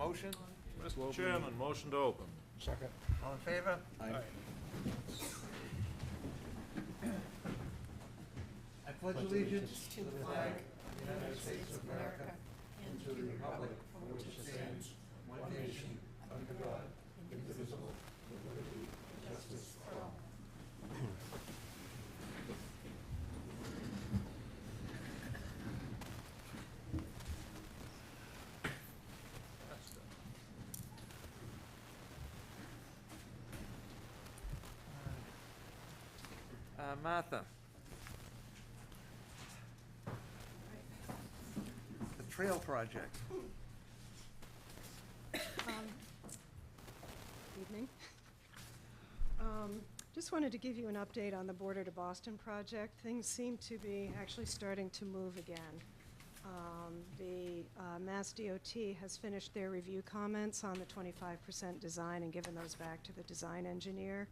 motion? Mr. Chairman, motion to open. Second. All in favor? Aye. I pledge allegiance to the flag of the United States of America and to the republic for which it stands, one nation, under God, indivisible, with liberty and justice for all. Martha. The trail project. Evening. Just wanted to give you an update on the Border to Boston project. Things seem to be actually starting to move again. The Mass DOT has finished their review comments on the 25% design and given those back to the design engineer.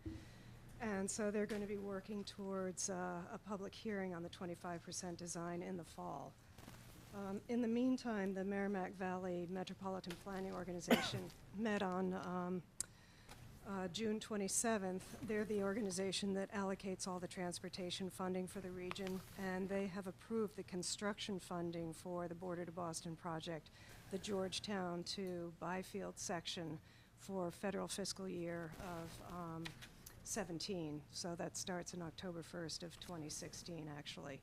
And so they're going to be working towards a public hearing on the 25% design in the fall. In the meantime, the Merrimack Valley Metropolitan Planning Organization met on June 27th. They're the organization that allocates all the transportation funding for the region, and they have approved the construction funding for the Border to Boston project, the Georgetown to Byfield section for federal fiscal year of 17. So that starts in October 1st of 2016, actually.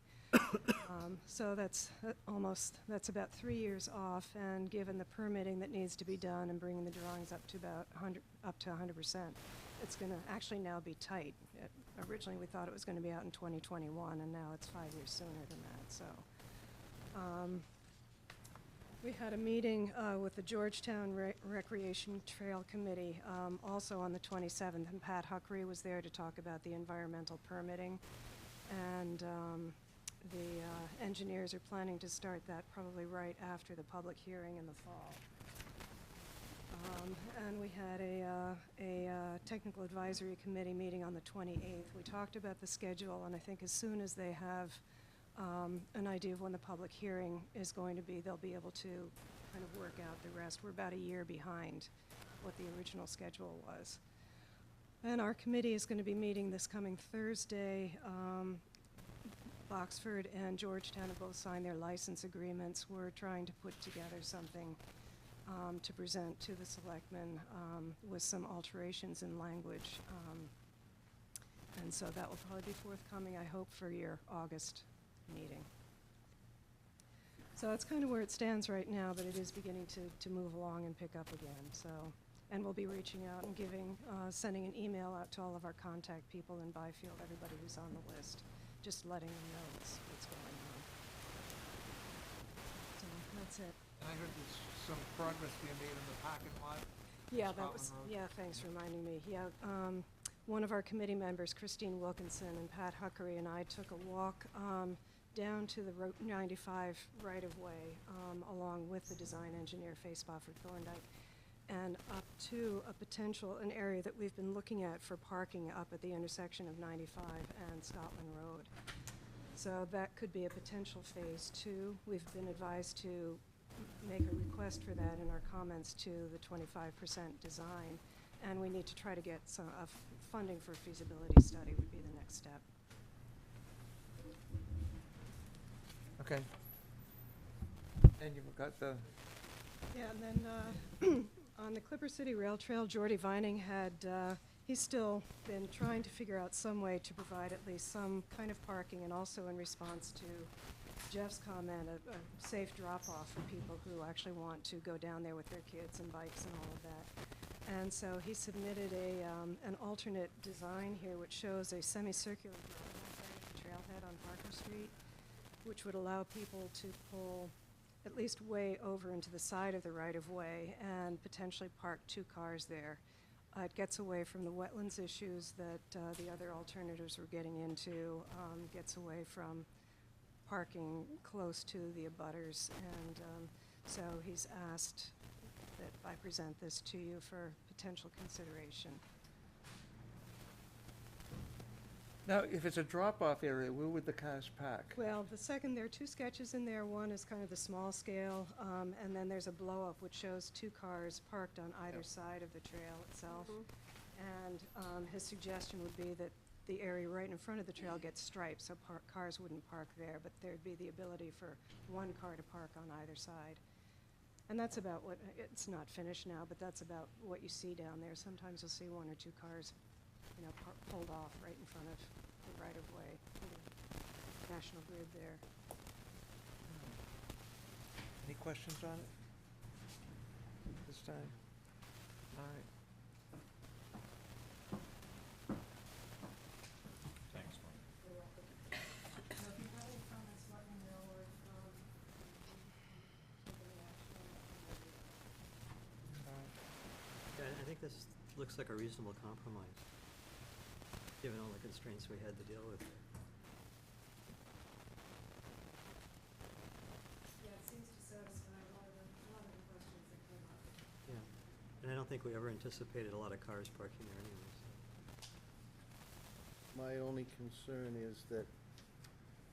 So that's that's about 3 years off, and given the permitting that needs to be done and bringing the drawings up to about 100%, it's going to actually now be tight. Originally we thought it was going to be out in 2021, and now it's 5 years sooner than that. So we had a meeting with the Georgetown Recreation Trail Committee also on the 27th, and Pat Huckery was there to talk about the environmental permitting. And the engineers are planning to start that probably right after the public hearing in the fall. And we had a technical advisory committee meeting on the 28th. We talked about the schedule, and I think as soon as they have an idea of when the public hearing is going to be, they'll be able to kind of work out the rest. We're about a year behind what the original schedule was. And our committee is going to be meeting this coming Thursday. Oxford and Georgetown have both signed their license agreements. We're trying to put together something to present to the selectmen with some alterations in language. And so that will probably be forthcoming, I hope, for your August meeting. So that's kind of where it stands right now, but it is beginning to move along and pick up again. So, and we'll be reaching out and sending an email out to all of our contact people in Byfield, everybody who's on the list, just letting them know what's going on. So that's it. And I heard there's some progress being made in the parking lot. Yeah, that Scotland was, Road. yeah, thanks for reminding me. Yeah, one of our committee members, Christine Wilkinson, and Pat Huckery and I took a walk down to the Route 95 right-of-way along with the design engineer, Fay Spofford Thorndike, and up to an area that we've been looking at for parking up at the intersection of 95 and Scotland Road. So that could be a potential phase 2. We've been advised to make a request for that in our comments to the 25% design, and we need to try to get some funding for a feasibility study would be the next step. Okay. And you've got the... Yeah, and then on the Clipper City Rail Trail, Jordy Vining had, he's still been trying to figure out some way to provide at least some kind of parking, and also in response to Jeff's comment, a safe drop-off for people who actually want to go down there with their kids and bikes and all of that. And so he submitted an alternate design here, which shows a semicircular trailhead on Parker Street, which would allow people to pull at least way over into the side of the right-of-way and potentially park 2 cars there. It gets away from the wetlands issues that the other alternatives were getting into, gets away from parking close to the abutters, and so he's asked that I present this to you for potential consideration. Now, if it's a drop-off area, where would the cars park? Well, there are two sketches in there. One is kind of the small scale, and then there's a blow-up which shows two cars parked on either side of the trail itself. And his suggestion would be that the area right in front of the trail gets striped, so cars wouldn't park there, but there'd be the ability for one car to park on either side. And that's about what, it's not finished now, but that's about what you see down there. Sometimes you'll see one or two cars, pulled off right in front of the right-of-way, the National Grid there. Any questions on it? This time? All right. Thanks, Mike. So if you have any comments, let me know, or, take any action on it. Yeah, I think this looks like a reasonable compromise, given all the constraints we had to deal with. Yeah, it seems to satisfy a lot of the questions that came up. Yeah, and I don't think we ever anticipated a lot of cars parking there anyways. My only concern is that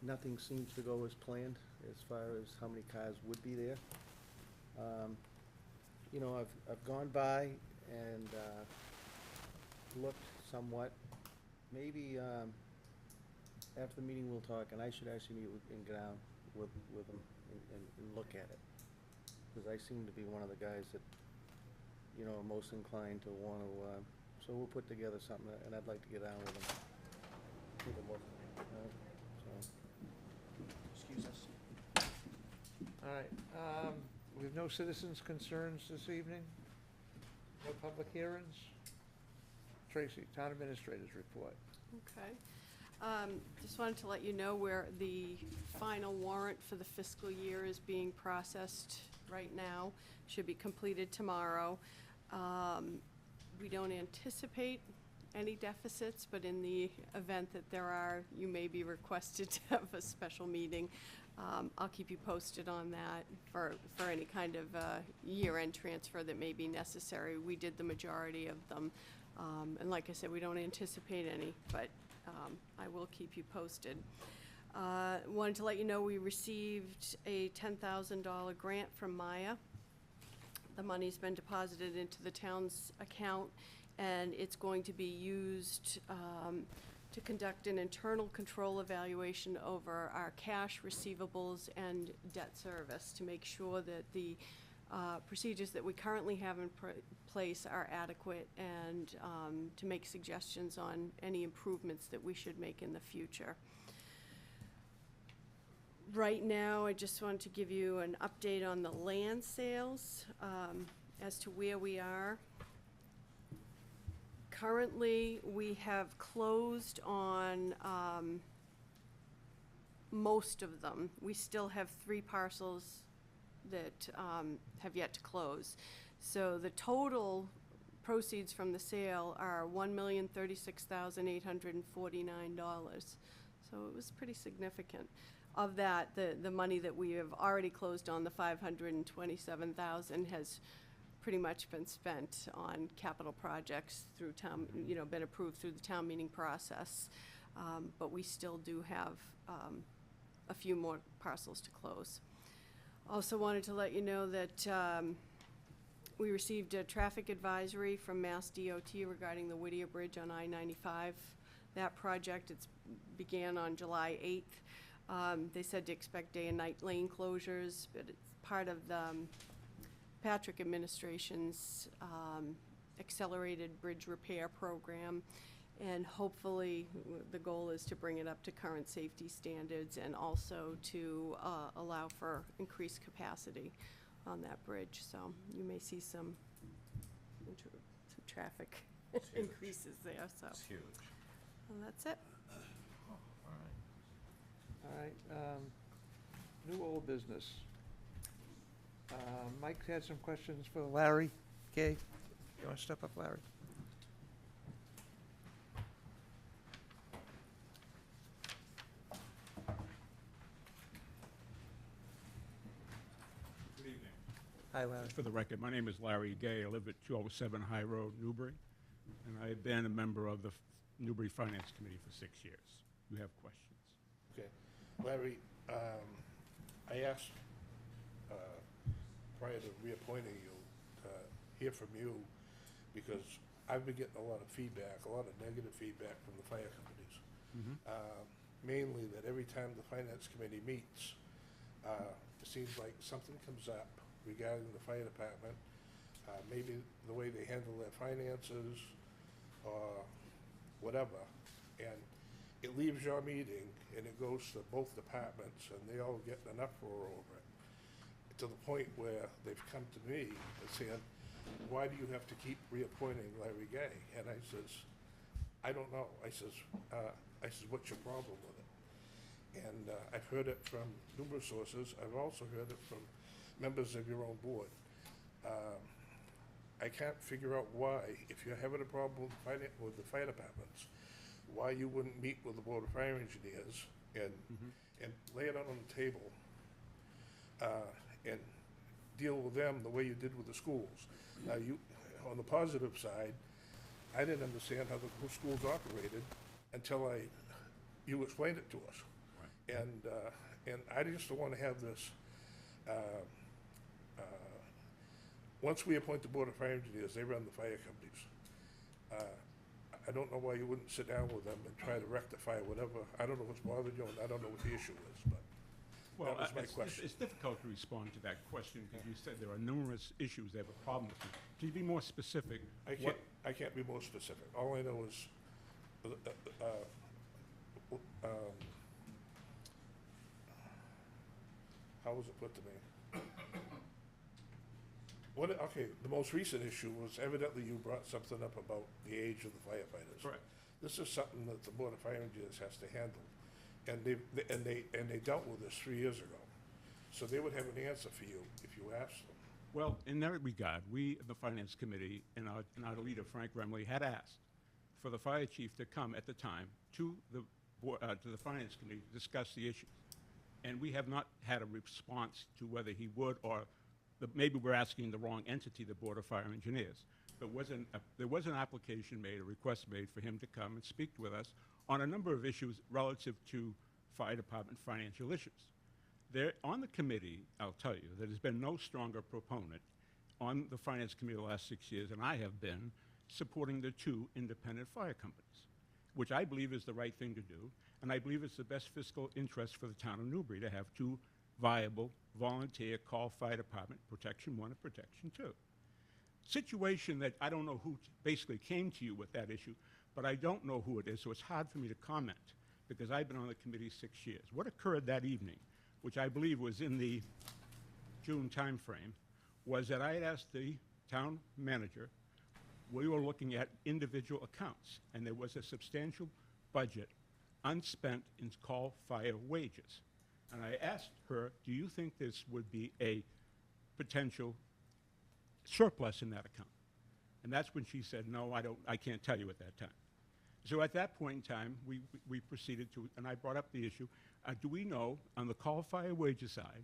nothing seems to go as planned as far as how many cars would be there. I've gone by and looked somewhat. Maybe after the meeting we'll talk, and I should actually meet and get down with them and look at it. Because I seem to be one of the guys that, are most inclined to want to, so we'll put together something, and I'd like to get down with them. Take a look. Excuse us. All right, we have no citizens' concerns this evening? No public hearings? Tracy, Town Administrator's report. Okay. Just wanted to let you know where the final warrant for the fiscal year is being processed right now. Should be completed tomorrow. We don't anticipate any deficits, but in the event that there are, you may be requested to have a special meeting. I'll keep you posted on that for any kind of year-end transfer that may be necessary. We did the majority of them. And like I said, we don't anticipate any, but I will keep you posted. Wanted to let you know we received a $10,000 grant from Maya. The money's been deposited into the town's account, and it's going to be used to conduct an internal control evaluation over our cash, receivables, and debt service to make sure that the procedures that we currently have in place are adequate, and to make suggestions on any improvements that we should make in the future. Right now, I just wanted to give you an update on the land sales as to where we are. Currently, we have closed on most of them. We still have 3 parcels that have yet to close. So the total proceeds from the sale are $1,036,849. So it was pretty significant. Of that, the money that we have already closed on, the $527,000, has pretty much been spent on capital projects through town, been approved through the town meeting process. But we still do have a few more parcels to close. Also wanted to let you know that we received a traffic advisory from Mass DOT regarding the Whittier Bridge on I-95. That project, began on July 8th. They said to expect day and night lane closures, but it's part of the Patrick administration's accelerated bridge repair program. And hopefully, the goal is to bring it up to current safety standards, and also to allow for increased capacity on that bridge. So you may see some traffic increases there, so. It's huge. Well, that's it. All right. All right, new old business. Mike had some questions for Larry. Okay, you want to step up, Larry? Good evening. Hi, Larry. For the record, my name is Larry Gay. I live at 207 High Road, Newbury, and I have been a member of the Newbury Finance Committee for 6 years. You have questions? Okay. Larry, I asked, prior to reappointing you, to hear from you, because I've been getting a lot of feedback, a lot of negative feedback from the fire companies. Mainly that every time the finance committee meets, it seems like something comes up regarding the fire department, maybe the way they handle their finances, or whatever, and it leaves your meeting, and it goes to both departments, and they all get an uproar over it, to the point where they've come to me and saying, why do you have to keep reappointing Larry Gay? And I says, I don't know. I says, what's your problem with it? And I've heard it from numerous sources. I've also heard it from members of your own board. I can't figure out why, if you're having a problem with the fire departments, why you wouldn't meet with the Board of Fire Engineers and lay it out on the table, and deal with them the way you did with the schools. Now, on the positive side, I didn't understand how the schools operated until you explained it to us. Right. And I just don't want to have this. Once we appoint the Board of Fire Engineers, they run the fire companies. I don't know why you wouldn't sit down with them and try to rectify whatever. I don't know what's bothering you, and I don't know what the issue is, but Well, that was my question. it's difficult to respond to that question because you said there are numerous issues they have a problem with. Can you be more specific? I can't be more specific. All I know is, how was it put to me? Okay, the most recent issue was evidently you brought something up about the age of the firefighters. Correct. This is something that the Board of Fire Engineers has to handle, and they dealt with this 3 years ago. So they would have an answer for you if you asked them. Well, in that regard, we, the Finance Committee, and our leader, Frank Remley, had asked for the fire chief to come at the time to the Finance Committee to discuss the issues. And we have not had a response to whether he would, or maybe we're asking the wrong entity, the Board of Fire Engineers. But there was an application made, a request made for him to come and speak with us on a number of issues relative to fire department financial issues. On the committee, I'll tell you, there has been no stronger proponent on the Finance Committee the last 6 years than I have been supporting the 2 independent fire companies, which I believe is the right thing to do, and I believe it's the best fiscal interest for the town of Newbury to have 2 viable volunteer call fire department, Protection 1 and Protection 2. Situation that I don't know who basically came to you with that issue, but I don't know who it is, so it's hard for me to comment because I've been on the committee 6 years. What occurred that evening, which I believe was in the June timeframe, was that I had asked the town manager, we were looking at individual accounts, and there was a substantial budget unspent in call fire wages. And I asked her, do you think this would be a potential surplus in that account? And that's when she said, no, I can't tell you at that time. So at that point in time, we proceeded to, and I brought up the issue, do we know on the call fire wages side,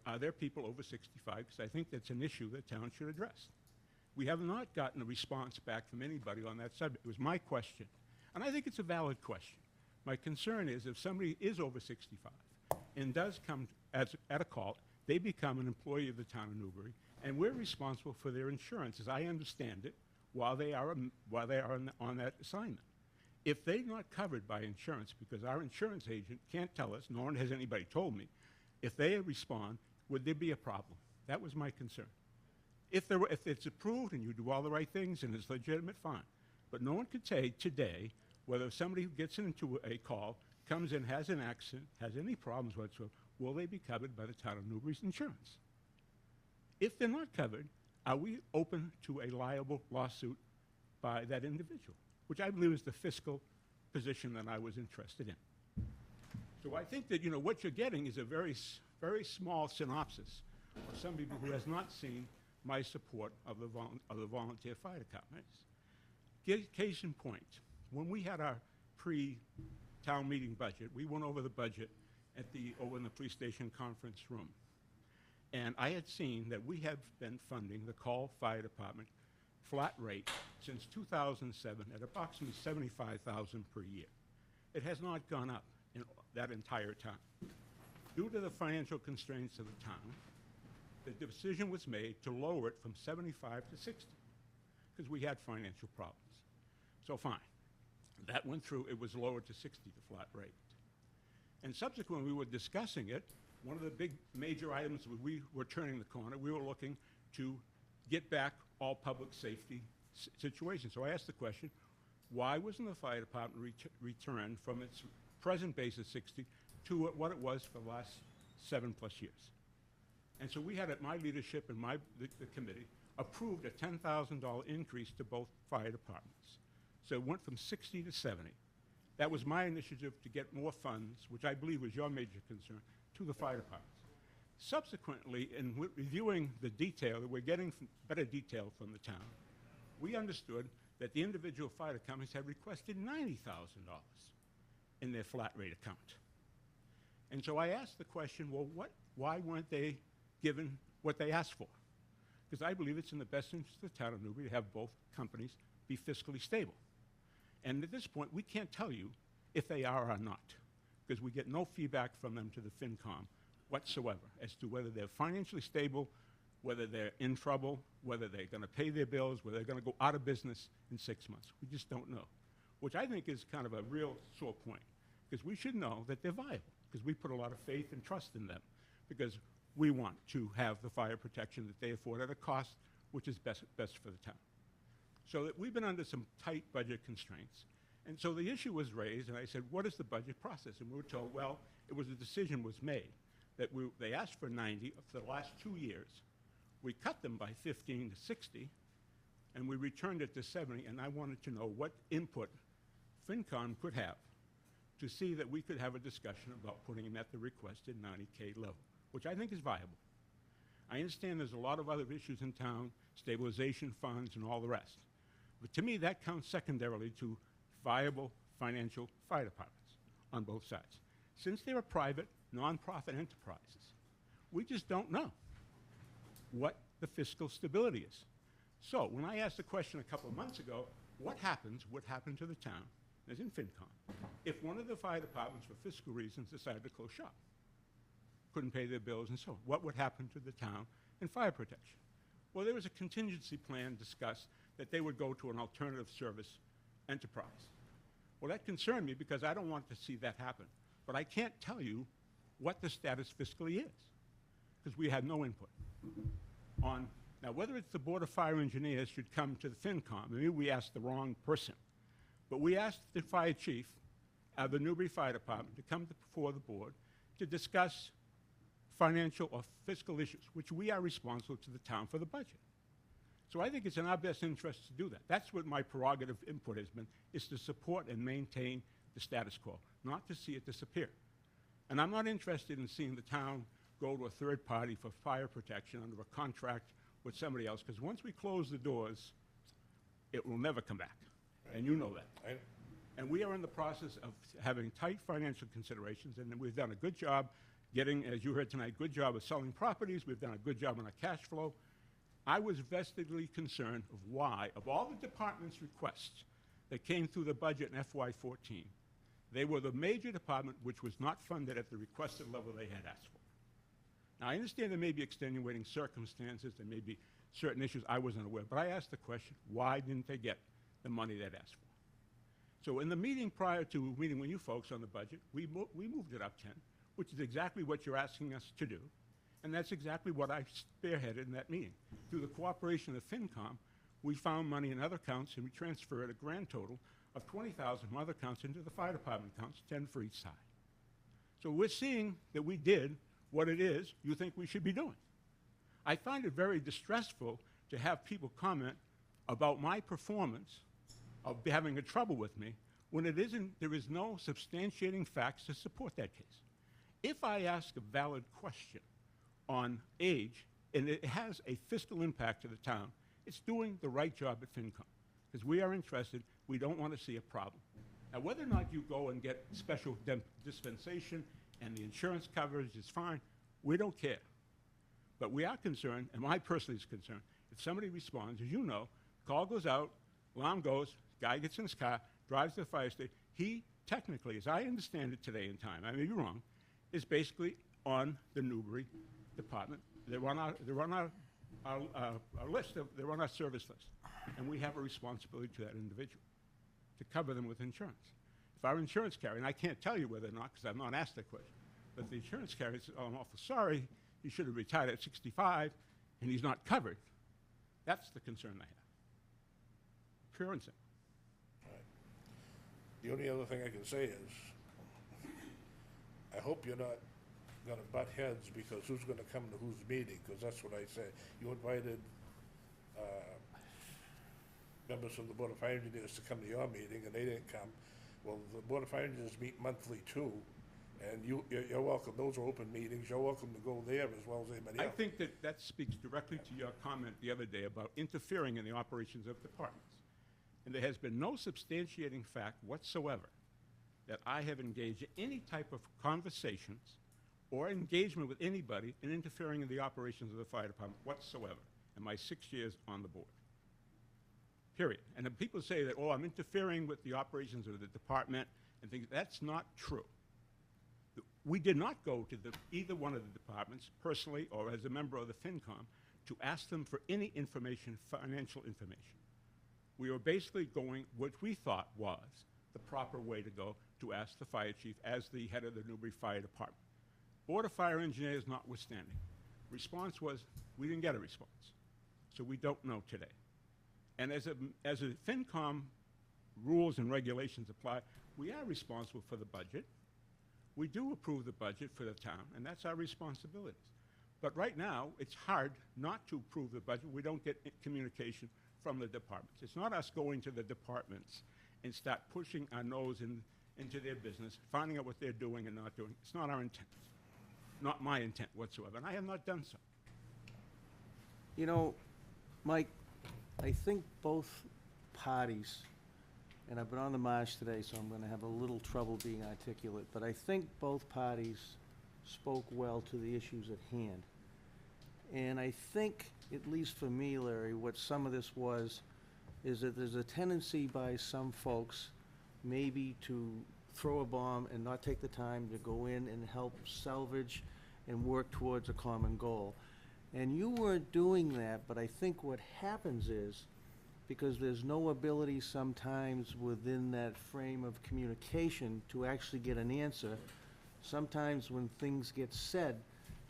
are there people over 65? Because I think that's an issue that town should address. We have not gotten a response back from anybody on that subject. It was my question. And I think it's a valid question. My concern is if somebody is over 65 and does come at a call, they become an employee of the town of Newbury, and we're responsible for their insurance, as I understand it, while they are on that assignment. If they're not covered by insurance, because our insurance agent can't tell us, nor has anybody told me, if they respond, would there be a problem? That was my concern. If it's approved and you do all the right things and it's legitimate, fine. But no one could say today whether somebody who gets into a call, comes in, has an accident, has any problems whatsoever, will they be covered by the town of Newbury's insurance? If they're not covered, are we open to a liable lawsuit by that individual? Which I believe is the fiscal position that I was interested in. So I think that, what you're getting is a very, very small synopsis of somebody who has not seen my support of the volunteer fire departments. Case in point, when we had our pre-town meeting budget, we went over the budget over in the police station conference room. And I had seen that we have been funding the call fire department flat rate since 2007 at approximately $75,000 per year. It has not gone up in that entire time. Due to the financial constraints of the town, the decision was made to lower it from 75 to 60 because we had financial problems. So fine. That went through. It was lowered to 60, the flat rate. And subsequently, we were discussing it. One of the big major items we were turning the corner. We were looking to get back all public safety situations. So I asked the question, why wasn't the fire department returned from its present base of 60 to what it was for the last 7+ years? And so we had, at my leadership and the committee, approved a $10,000 increase to both fire departments. So it went from 60 to 70. That was my initiative to get more funds, which I believe was your major concern, to the fire departments. Subsequently, in reviewing the detail, that we're getting better detail from the town, we understood that the individual fire companies had requested $90,000 in their flat rate account. And so I asked the question, well, why weren't they given what they asked for? Because I believe it's in the best interest of the town of Newbury to have both companies be fiscally stable. And at this point, we can't tell you if they are or not, because we get no feedback from them to the FinCom whatsoever as to whether they're financially stable, whether they're in trouble, whether they're going to pay their bills, whether they're going to go out of business in 6 months. We just don't know, which I think is kind of a real sore point, because we should know that they're viable, because we put a lot of faith and trust in them, because we want to have the fire protection that they afford at a cost which is best for the town. So that we've been under some tight budget constraints. And so the issue was raised, and I said, what is the budget process? And we were told, well, a decision was made that they asked for 90 for the last 2 years. We cut them by 15 to 60, and we returned it to 70, and I wanted to know what input FinCom could have to see that we could have a discussion about putting them at the requested 90K level, which I think is viable. I understand there's a lot of other issues in town, stabilization funds and all the rest. But to me, that counts secondarily to viable financial fire departments on both sides. Since they're private, nonprofit enterprises, we just don't know what the fiscal stability is. So when I asked the question a couple of months ago, what happened to the town, as in FinCom, if one of the fire departments, for fiscal reasons, decided to close shop, couldn't pay their bills and so on, what would happen to the town in fire protection? Well, there was a contingency plan discussed that they would go to an alternative service enterprise. Well, that concerned me because I don't want to see that happen. But I can't tell you what the status fiscally is, because we had no input on. Now, whether it's the Board of Fire Engineers should come to the FinCom, maybe we asked the wrong person, but we asked the fire chief of the Newbury Fire Department to come before the board to discuss financial or fiscal issues, which we are responsible to the town for the budget. So I think it's in our best interest to do that. That's what my prerogative input has been, is to support and maintain the status quo, not to see it disappear. And I'm not interested in seeing the town go to a third party for fire protection under a contract with somebody else, because once we close the doors, it will never come back. And you know that. And we are in the process of having tight financial considerations, and we've done a good job getting, as you heard tonight, good job of selling properties. We've done a good job on our cash flow. I was vestedly concerned of why, of all the department's requests that came through the budget in FY14, they were the major department which was not funded at the requested level they had asked for. Now, I understand there may be extenuating circumstances, there may be certain issues I wasn't aware of, but I asked the question, why didn't they get the money they'd asked for? So in the meeting prior to meeting with you folks on the budget, we moved it up 10, which is exactly what you're asking us to do. And that's exactly what I spearheaded in that meeting. Through the cooperation of FinCom, we found money in other accounts, and we transferred a grand total of $20,000 from other accounts into the fire department accounts, 10 for each side. So we're seeing that we did what it is you think we should be doing. I find it very distressful to have people comment about my performance of having a trouble with me when there is no substantiating facts to support that case. If I ask a valid question on age, and it has a fiscal impact to the town, it's doing the right job at FinCom, because we are interested. We don't want to see a problem. Now, whether or not you go and get special dispensation and the insurance coverage is fine, we don't care. But we are concerned, and I personally is concerned, if somebody responds, as you know, call goes out, Alarm goes, guy gets in his car, drives to the fire station. He technically, as I understand it today in time, I may be wrong, is basically on the Newbury Department. They're on our list, they're on our service list. And we have a responsibility to that individual to cover them with insurance. If our insurance carrier, and I can't tell you whether or not, because I've not asked that question, but the insurance carrier says, oh, I'm awful sorry, he should have retired at 65, and he's not covered. That's the concern I have. Pure and simple. The only other thing I can say is, I hope you're not gonna butt heads because who's gonna come to whose meeting, because that's what I said. You invited, members of the Board of Fire Engineers to come to your meeting, and they didn't come. Well, the Board of Fire Engineers meet monthly too, and you're welcome. Those are open meetings. You're welcome to go there as well as anybody I else. think that speaks directly to your comment the other day about interfering in the operations of departments. And there has been no substantiating fact whatsoever that I have engaged in any type of conversations or engagement with anybody in interfering in the operations of the fire department whatsoever in my 6 years on the board. Period. And then people say that, oh, I'm interfering with the operations of the department and things. That's not true. We did not go to either one of the departments, personally or as a member of the FinCom, to ask them for any information, financial information. We were basically going what we thought was the proper way to go to ask the fire chief as the head of the Newbury Fire Department. Board of Fire Engineers notwithstanding. Response was, we didn't get a response. So we don't know today. And as a FinCom rules and regulations apply, we are responsible for the budget. We do approve the budget for the town, and that's our responsibilities. But right now, it's hard not to approve the budget. We don't get communication from the departments. It's not us going to the departments and start pushing our nose into their business, finding out what they're doing and not doing. It's not our intent. Not my intent whatsoever, and I have not done so. You know, Mike, I think both parties, and I've been on the march today, so I'm gonna have a little trouble being articulate, but I think both parties spoke well to the issues at hand. And I think, at least for me, Larry, what some of this was, is that there's a tendency by some folks maybe to throw a bomb and not take the time to go in and help salvage and work towards a common goal. And you weren't doing that, but I think what happens is, because there's no ability sometimes within that frame of communication to actually get an answer, sometimes when things get said,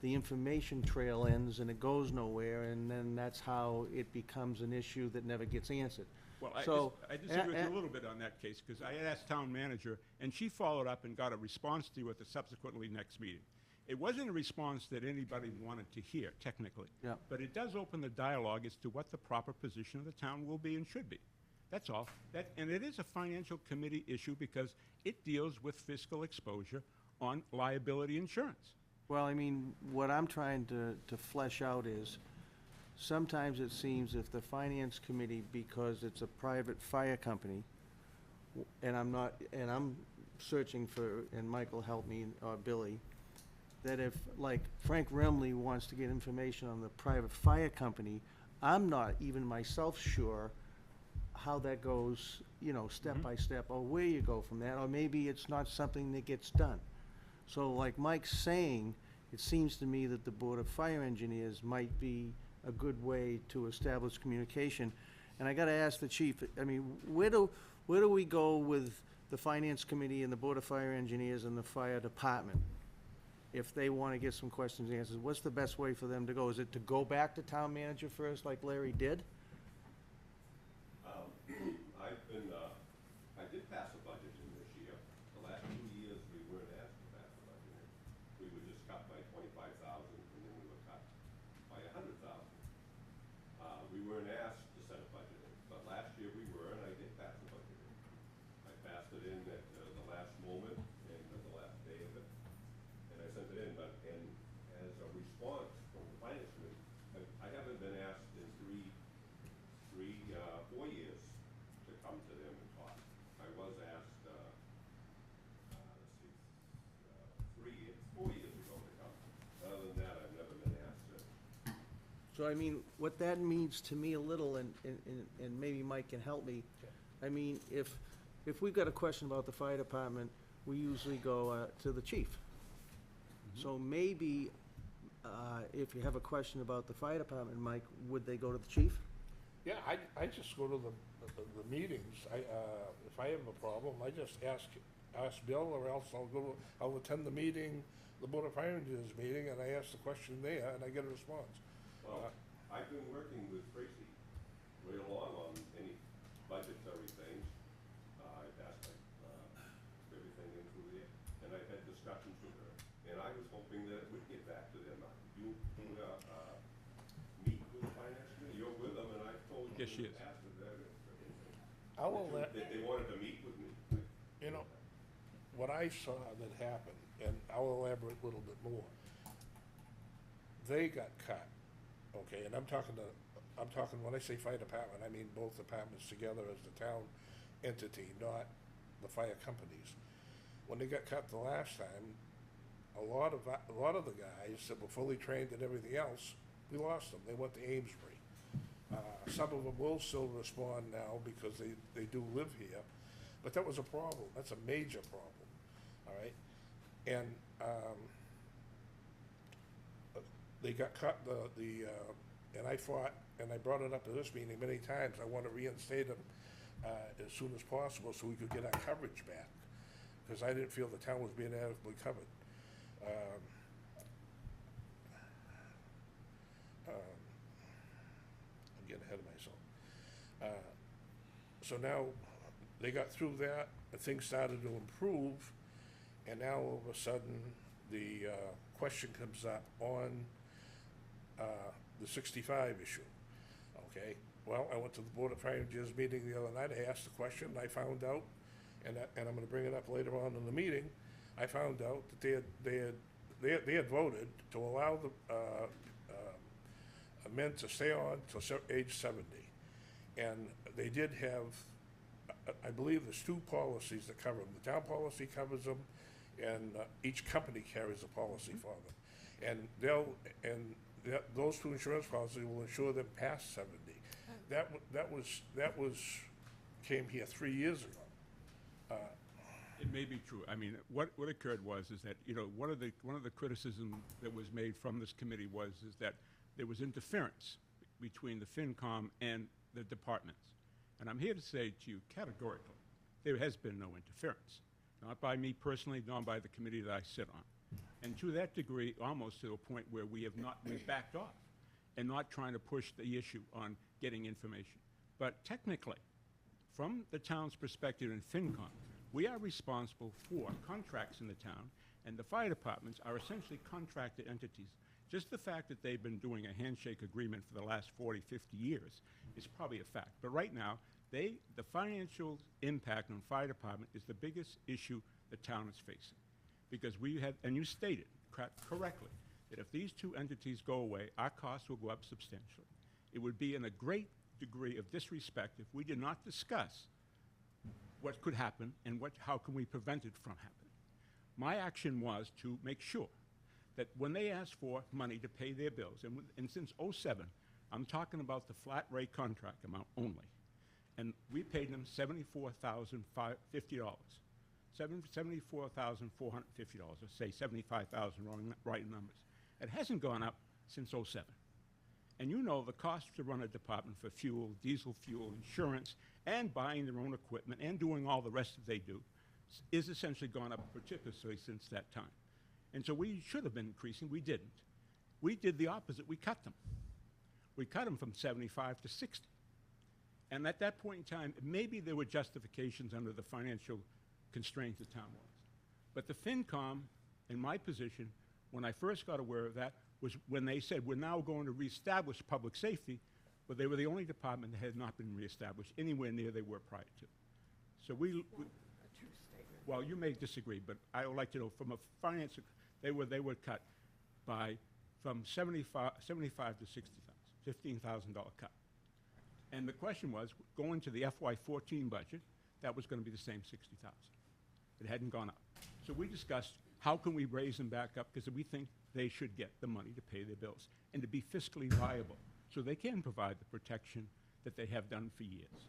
the information trail ends and it goes nowhere, and then that's how it becomes an issue that never gets answered. Well, So, I disagree with you a little bit on that case, because I had asked town manager, and she followed up and got a response to you at the subsequently next meeting. It wasn't a response that anybody wanted to hear, technically. Yeah. But it does open the dialogue as to what the proper position of the town will be and should be. That's all. And it is a financial committee issue because it deals with fiscal exposure on liability insurance. Well, I mean, what I'm trying to flesh out is, sometimes it seems if the finance committee, because it's a private fire company, and I'm searching for, and Michael helped me, or Billy, that if, like, Frank Remley wants to get information on the private fire company, I'm not even myself sure how that goes, you know, step by step, or where you go from that, or maybe it's not something that gets done. So like Mike's saying, it seems to me that the Board of Fire Engineers might be a good way to establish communication. And I gotta ask the chief, I mean, where do we go with the Finance Committee and the Board of Fire Engineers and the Fire Department? If they wanna get some questions answered, what's the best way for them to go? Is it to go back to town manager first, like Larry did? I did pass a budget in this year. The last 2 years, we weren't asked to pass a budget in. We were just cut by 25,000, and then we were cut by 100,000. We weren't asked to set a budget in, but last year we were, and I did pass the budget in. I passed it in at the last moment and the last day of it, and I sent it in. But as a response from the finance committee, I haven't been asked in 3 So I mean, what that means to me a little, and maybe Mike can help me, I mean, if we've got a question about the fire department, we usually go to the chief. So maybe, if you have a question about the fire department, Mike, would they go to the chief? Yeah, I just go to the meetings. If I have a problem, I just ask Bill, or else I'll attend the meeting, the Board of Fire Engineers meeting, and I ask the question there, and I get a response. Well, I've been working with Tracy right along on any budgetary things. I passed everything in through there, and I've had discussions with her, and I was hoping that it would get back to them. You meet with the finance committee, you're with them, and I've told you Yes, she in the is. past that They wanted to meet with me. You know, what I saw that happened, and I'll elaborate a little bit more. They got cut, okay, and I'm talking, when I say fire department, I mean both departments together as the town entity, not the fire companies. When they got cut the last time, a lot of the guys that were fully trained and everything else, we lost them. They went to Amesbury. Some of them will still respond now because they do live here, but that was a problem. That's a major problem, all right? And they got cut, and I fought, and I brought it up at this meeting many times. I want to reinstate them as soon as possible so we could get our coverage back, because I didn't feel the town was being adequately covered. I'm getting ahead of myself. So now they got through that, and things started to improve, and now all of a sudden the question comes up on the 65 issue. Okay, well, I went to the Board of Fire Engineers meeting the other night. I asked the question, and I found out, and I'm going to bring it up later on in the meeting. I found out that they had voted to allow the men to stay on till age 70, and they did have, I believe there's two policies that cover them. The town policy covers them, and each company carries a policy for them, and those two insurance policies will insure them past 70. That was came here 3 years ago. It may be true. I mean, what occurred was that, you know, one of the criticism that was made from this committee is that there was interference between the FinCom and the departments. And I'm here to say to you categorically, there has been no interference. Not by me personally, nor by the committee that I sit on. And to that degree, almost to a point where we've backed off and not trying to push the issue on getting information. But technically, from the town's perspective in FinCom, we are responsible for contracts in the town, and the fire departments are essentially contracted entities. Just the fact that they've been doing a handshake agreement for the last 40, 50 years is probably a fact. But right now, the financial impact on fire department is the biggest issue the town is facing. Because we have, and you stated correctly, that if these two entities go away, our costs will go up substantially. It would be in a great degree of disrespect if we did not discuss what could happen and how can we prevent it from happening. My action was to make sure that when they asked for money to pay their bills, and since '07, I'm talking about the flat rate contract amount only, and we paid them $74,050, $74,450, or say 75,000, right numbers. It hasn't gone up since '07. And you know the cost to run a department for fuel, diesel fuel, insurance, and buying their own equipment, and doing all the rest that they do, is essentially gone up precipitously since that time. And so we should have been increasing. We didn't. We did the opposite. We cut them. We cut them from 75 to 60. And at that point in time, maybe there were justifications under the financial constraints the town was. But the FinCom, in my position, when I first got aware of that, was when they said, we're now going to reestablish public safety, but they were the only department that had not been reestablished anywhere near they were prior to. So well, you may disagree, but I would like to know from a finance, they were cut from 75 to 60,000, $15,000 cut. And the question was, going to the FY14 budget, that was going to be the same 60,000. It hadn't gone up. So we discussed How can we raise them back up? Because we think they should get the money to pay their bills and to be fiscally viable so they can provide the protection that they have done for years.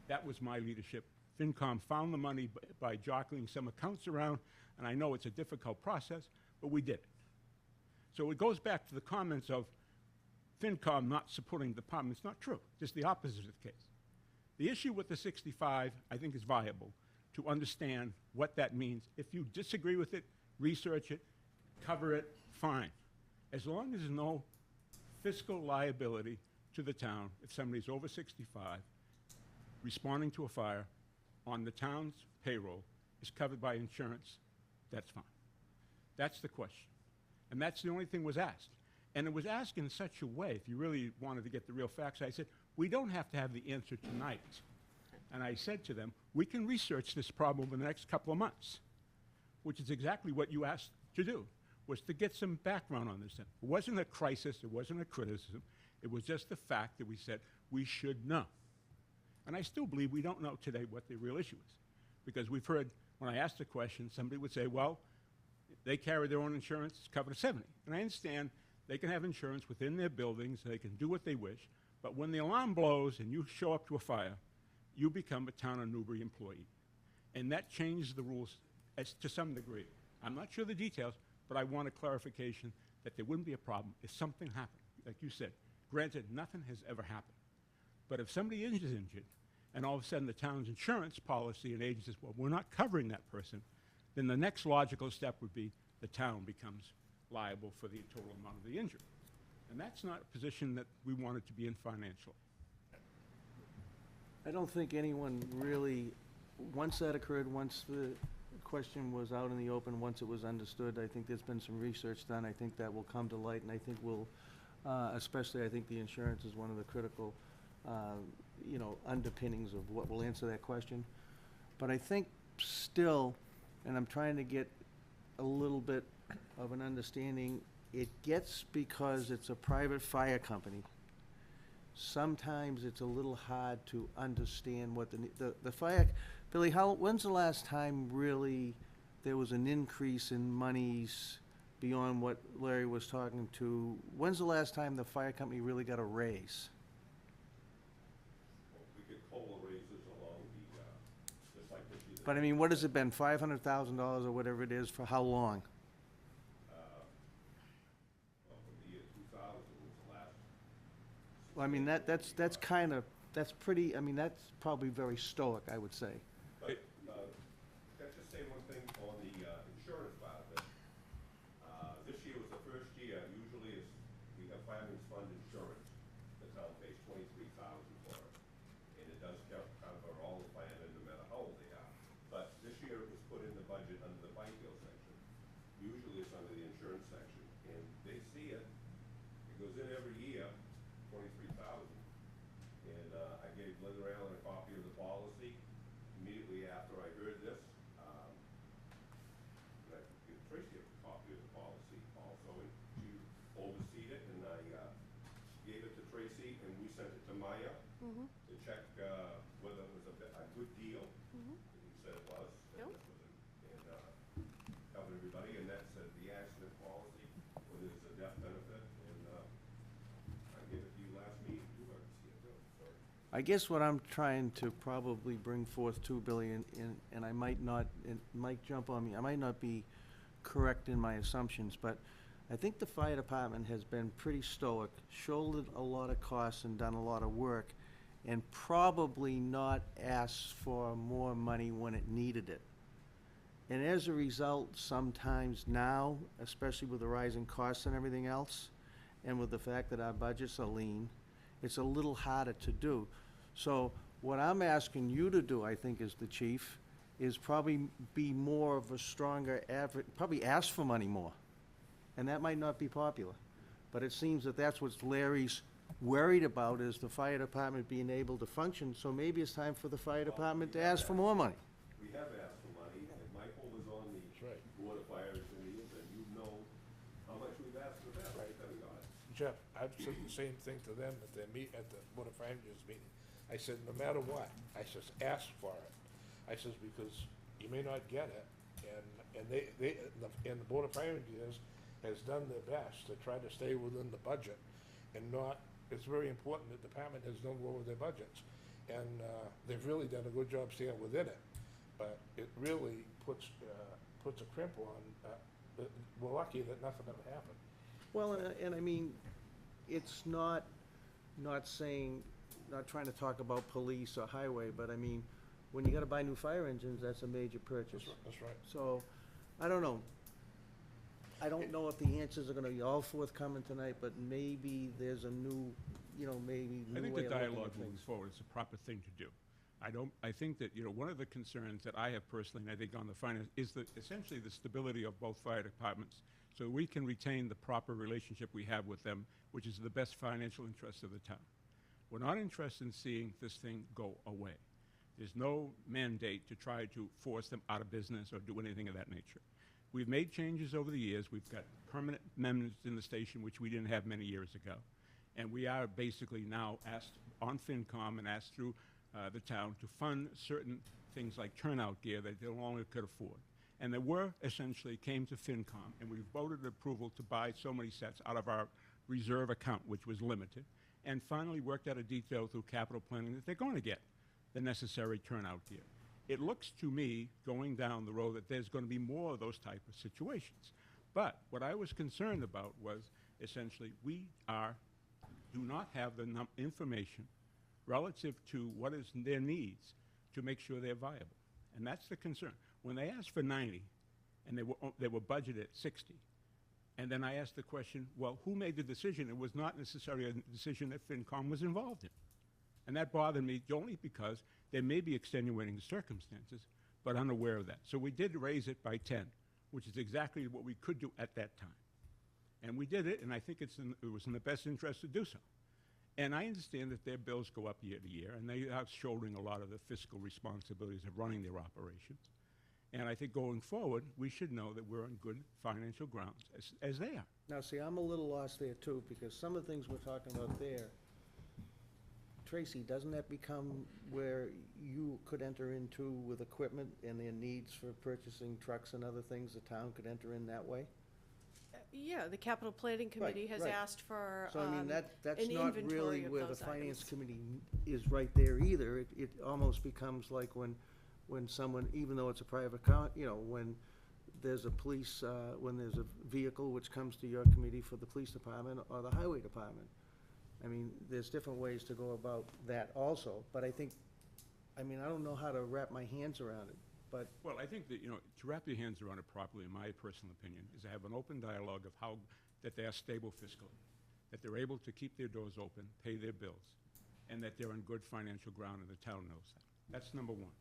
That was my leadership. FinCom found the money by jockeying some accounts around, and I know it's a difficult process, but we did it. So it goes back to the comments of FinCom not supporting the department. It's not true. Just the opposite is the case. The issue with the 65, I think, is viable to understand what that means. If you disagree with it, research it, cover it, fine. As long as there's no fiscal liability to the town if somebody's over 65, responding to a fire on the town's payroll is covered by insurance, that's fine. That's the question. And that's the only thing was asked. And it was asked in such a way, if you really wanted to get the real facts, I said, we don't have to have the answer tonight. And I said to them, we can research this problem in the next couple of months, which is exactly what you asked to do, was to get some background on this thing. It wasn't a crisis, it wasn't a criticism, it was just the fact that we said we should know. And I still believe we don't know today what the real issue is. Because we've heard, when I asked the question, somebody would say, well, they carry their own insurance, it's covered at 70. And I understand they can have insurance within their buildings, they can do what they wish, but when the alarm blows and you show up to a fire, you become a Town of Newbury employee. And that changes the rules to some degree. I'm not sure the details, but I want a clarification that there wouldn't be a problem if something happened. Like you said, granted, nothing has ever happened. But if somebody is injured, and all of a sudden the town's insurance policy and agent says, well, we're not covering that person, then the next logical step would be the town becomes liable for the total amount of the injury. And that's not a position that we wanted to be in financially. I don't think anyone really, once that occurred, once the question was out in the open, once it was understood, I think there's been some research done. I think that will come to light, and I think we'll, especially I think the insurance is one of the critical, underpinnings of what will answer that question. But I think still, and I'm trying to get a little bit of an understanding, it gets because it's a private fire company. Sometimes it's a little hard to understand what the fire, Billy, when's the last time really there was an increase in monies beyond what Larry was talking to? When's the last time the fire company really got a raise? Well, we get COLA raises along the, just like this year. But I mean, what has it been, $500,000 or whatever it is, for how long? Well, from the year 2000 was the last. Well, I mean, that's pretty, I mean, that's probably very stoic, I would say. But, can I just say one thing on the insurance part of it? This year was the first year, usually we have fireman's fund insurance. The town pays $23,000 for it. And it does cover all the firemen, no matter how old they are. But this year it was put in the budget under the bike hill section. Usually it's under the insurance section. And they see it. It goes in every year, $23,000. And I gave Linda Allen a copy of the policy immediately after I heard this. And I gave Tracy a copy of the policy also, and she overseed it, and I gave it to Tracy, and we sent it to Maya to check whether it was a good deal. And he said it was. Yep. And covered everybody, and that's the accident policy, when there's a death benefit, and I gave it to you last meeting, you were to see it too, so. I guess what I'm trying to probably bring forth too, Billy, and I might not, and Mike, jump on me, I might not be correct in my assumptions, but I think the fire department has been pretty stoic, shouldered a lot of costs and done a lot of work, and probably not asked for more money when it needed it. And as a result, sometimes now, especially with the rising costs and everything else, and with the fact that our budgets are lean, it's a little harder to do. So what I'm asking you to do, I think, as the chief, is probably be more of a stronger probably ask for money more. And that might not be popular. But it seems that that's what Larry's worried about, is the fire department being able to function. So maybe it's time for the fire department to ask for more money. We have asked for money, and Michael was on the right. Board of Fire Engineers, and you know how much we've asked for that, right, that we got it. Jeff, I've said the same thing to them at the Board of Fire Engineers meeting. I said, no matter what, I says, ask for it. I says, because you may not get it, And the Board of Fire Engineers has done their best to try to stay within the budget and not, it's very important that the department has don't go over their budgets. And, they've really done a good job staying within it, but it really puts a crimp on, we're lucky that nothing ever happened. Well, and I mean, it's not saying, not trying to talk about police or highway, but I mean, when you gotta buy new fire engines, that's a major purchase. That's right. So, I don't know. I don't know if the answers are gonna be all forthcoming tonight, but maybe there's a new, maybe I new think way the of looking dialogue at moving things. forward is the proper thing to do. I think that, one of the concerns that I have personally, and I think on the finance, is essentially the stability of both fire departments, so we can retain the proper relationship we have with them, which is the best financial interest of the town. We're not interested in seeing this thing go away. There's no mandate to try to force them out of business or do anything of that nature. We've made changes over the years. We've got permanent members in the station, which we didn't have many years ago. And we are basically now asked on FinCom and asked through the town to fund certain things like turnout gear that they no longer could afford. And there were essentially came to FinCom, and we voted approval to buy so many sets out of our reserve account, which was limited, and finally worked out a detail through capital planning that they're going to get the necessary turnout gear. It looks to me, going down the road, that there's going to be more of those type of situations. But what I was concerned about was essentially we do not have the information relative to what is their needs to make sure they're viable. And that's the concern. When they asked for 90 and they were budgeted at 60, and then I asked the question, well, who made the decision? It was not necessarily a decision that FinCom was involved in. And that bothered me only because there may be extenuating circumstances, but unaware of that. So we did raise it by 10, which is exactly what we could do at that time. And we did it, and I think it was in the best interest to do so. And I understand that their bills go up year to year, and they are shouldering a lot of the fiscal responsibilities of running their operations. And I think going forward, we should know that we're on good financial grounds, as they are. Now, see, I'm a little lost there too, because some of the things we're talking about there, Tracy, doesn't that become where you could enter into with equipment and their needs for purchasing trucks and other things, the town could enter in that way? Yeah, the capital planning committee has right. asked for So I mean, that's an not inventory really of where the those finance items. committee is right there either. It almost becomes like when someone, even though it's a private account, when there's a police, when there's a vehicle which comes to your committee for the police department or the highway department. I mean, there's different ways to go about that also, but I don't know how to wrap my hands around it, but. Well, I think that, to wrap your hands around it properly, in my personal opinion, is to have an open dialogue of how, that they are stable fiscally, that they're able to keep their doors open, pay their bills, and that they're on good financial ground, and the town knows that. That's number one.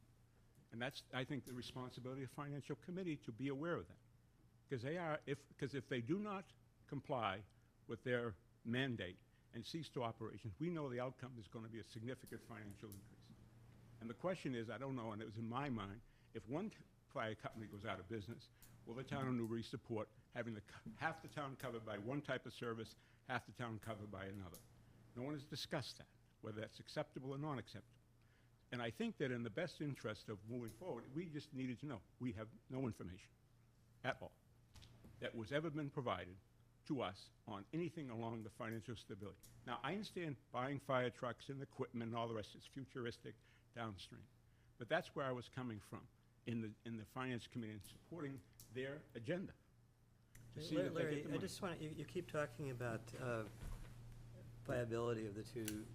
And that's, I think, the responsibility of the financial committee to be aware of that. Because if they do not comply with their mandate and cease to operations, we know the outcome is going to be a significant financial increase. And the question is, I don't know, and it was in my mind, if one fire company goes out of business, will the town of Newbury support having half the town covered by one type of service, half the town covered by another? No one has discussed that, whether that's acceptable or non acceptable. And I think that in the best interest of moving forward, we just needed to know. We have no information at all that was ever been provided to us on anything along the financial stability. Now, I understand buying fire trucks and equipment and all the rest is futuristic downstream. But that's where I was coming from in the finance committee and supporting their agenda. To see that they Larry, get the I money. just want to, you keep talking about viability of the two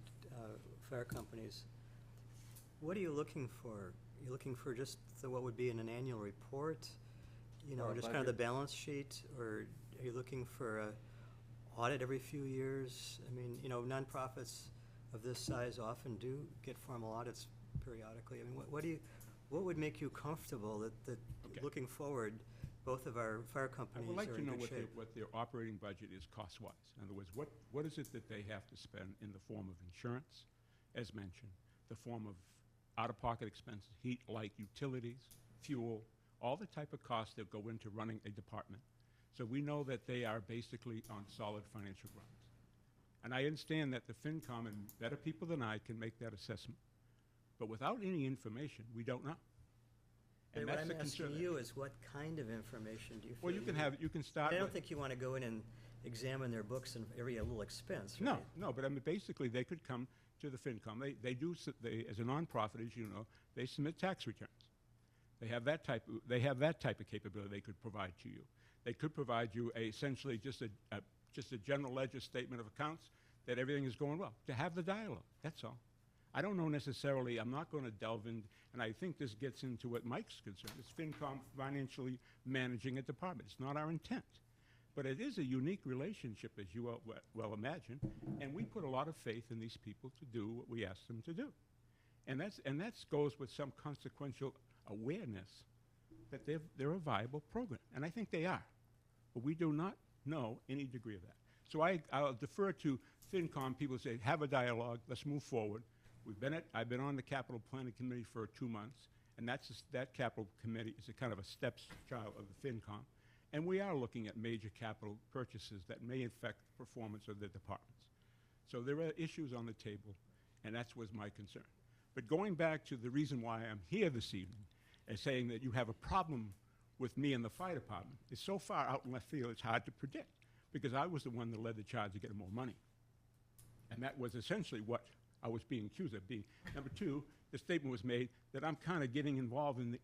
fire companies. What are you looking for? Are you looking for just what would be in an annual report? Or a Just kind of the budget? balance sheet? Or are you looking for a audit every few years? I mean, nonprofits of this size often do get formal audits periodically. I mean, what would make you comfortable that Okay. looking forward, both of our fire I companies would like are to in know good shape? what their operating budget is cost-wise. In other words, what is it that they have to spend in the form of insurance, as mentioned, the form of out-of-pocket expenses, heat, light, utilities, fuel, all the type of costs that go into running a department. So we know that they are basically on solid financial grounds. And I understand that the FinCom and better people than I can make that assessment. But without any information, we don't know. And And what that's I'm the concern. asking you is what kind of information do you feel? Well, you can start I don't with. think you want to go in and examine their books and every little expense, right? No, but I mean, basically, they could come to the FinCom. They, as a nonprofit, as you know, they submit tax returns. They have that type of capability they could provide to you. They could provide you essentially just a general ledger statement of accounts that everything is going well, to have the dialogue, that's all. I don't know necessarily, I'm not going to delve in, and I think this gets into what Mike's concerned. It's FinCom financially managing a department. It's not our intent. But it is a unique relationship, as you well imagine, and we put a lot of faith in these people to do what we ask them to do. And that goes with some consequential awareness that they're a viable program, and I think they are. But we do not know any degree of that. So I'll defer to FinCom. People say, have a dialogue, let's move forward. I've been on the Capital Planning Committee for 2 months, and that Capital Committee is a kind of a stepchild of the FinCom. And we are looking at major capital purchases that may affect performance of the departments. So there are issues on the table, and that was my concern. But going back to the reason why I'm here this evening and saying that you have a problem with me and the fire department is so far out in left field it's hard to predict, because I was the one that led the charge to get more money. And that was essentially what I was being accused of being. Number two, the statement was made that I'm kind of getting involved in the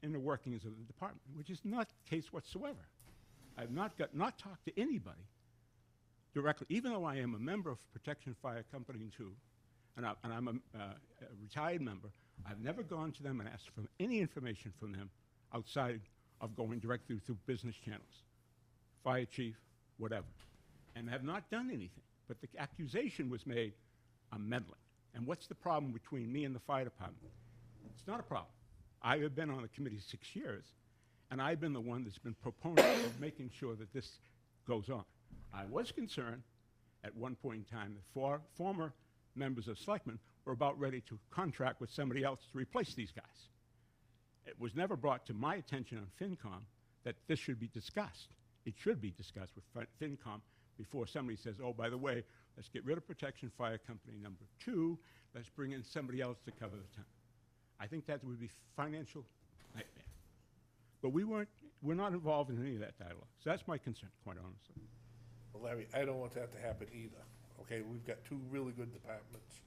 inner workings of the department, which is not the case whatsoever. I've not talked to anybody directly, even though I am a member of Protection Fire Company 2, and I'm a retired member. I've never gone to them and asked for any information from them outside of going directly through business channels, fire chief, whatever, and have not done anything. But the accusation was made, I'm meddling. And what's the problem between me and the fire department? It's not a problem. I have been on the committee 6 years, and I've been the one that's been proponent of making sure that this goes on. I was concerned at one point in time that former members of Selectmen were about ready to contract with somebody else to replace these guys. It was never brought to my attention on FinCom that this should be discussed. It should be discussed with FinCom before somebody says, oh, by the way, let's get rid of Protection Fire Company number 2, let's bring in somebody else to cover the town. I think that would be financial nightmare. But we're not involved in any of that dialogue. So that's my concern, quite honestly. Well, Larry, I don't want that to happen either, okay? We've got 2 really good departments.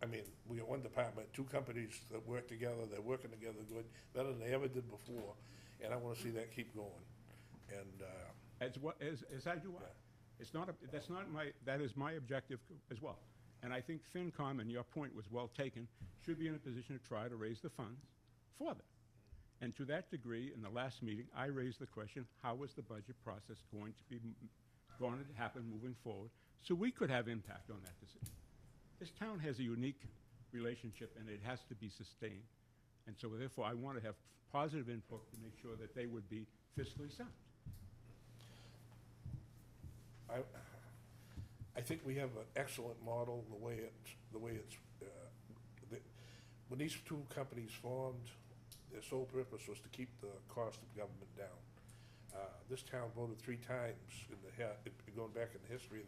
I mean, we got one department, 2 companies that work together, they're working together good, better than they ever did before, and I wanna see that keep going. And, As I do, that is my objective as well. And I think FinCom, and your point was well taken, should be in a position to try to raise the funds for them. And to that degree, in the last meeting, I raised the question, how is the budget process going to happen moving forward, so we could have impact on that decision. This town has a unique relationship, and it has to be sustained. And so therefore, I want to have positive input to make sure that they would be fiscally sound. I think we have an excellent model, when these 2 companies formed, their sole purpose was to keep the cost of government down. This town voted 3 times going back in the history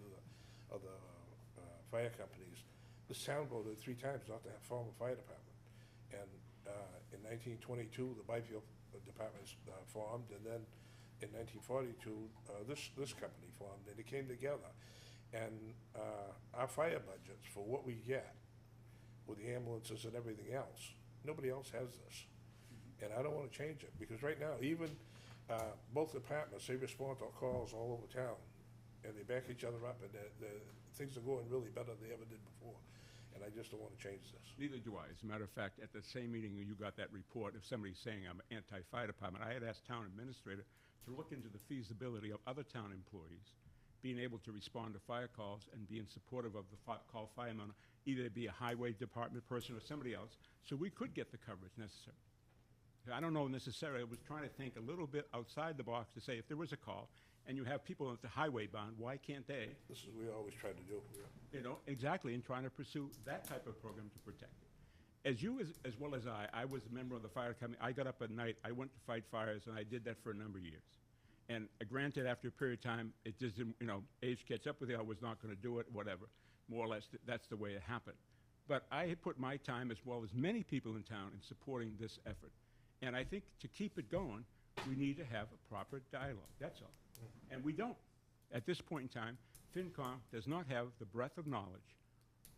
of the fire companies. This town voted 3 times not to form a fire department. And in 1922, the Byfield department formed, and then in 1942, this company formed, and it came together. And our fire budgets, for what we get, with the ambulances and everything else, nobody else has this. And I don't want to change it, because right now, even both departments, they respond to calls all over town, and they back each other up, and things are going really better than they ever did before. And I just don't want to change this. Neither do I. As a matter of fact, at the same meeting when you got that report of somebody saying I'm anti-fire department, I had asked town administrator to look into the feasibility of other town employees being able to respond to fire calls and being supportive of the call fireman, either be a highway department person or somebody else, so we could get the coverage necessary. I don't know necessarily, I was trying to think a little bit outside the box to say if there was a call and you have people at the highway bound, why can't they? This is what we always try to do. Yeah. You know, exactly, in trying to pursue that type of program to protect it. As you, as well as I was a member of the fire company. I got up at night, I went to fight fires, and I did that for a number of years. And granted, after a period of time, it just didn't, age catch up with you, I was not gonna do it, whatever. More or less, that's the way it happened. But I had put my time, as well as many people in town, in supporting this effort. And I think to keep it going, we need to have a proper dialogue, that's all. And we don't. At this point in time, FinCom does not have the breadth of knowledge,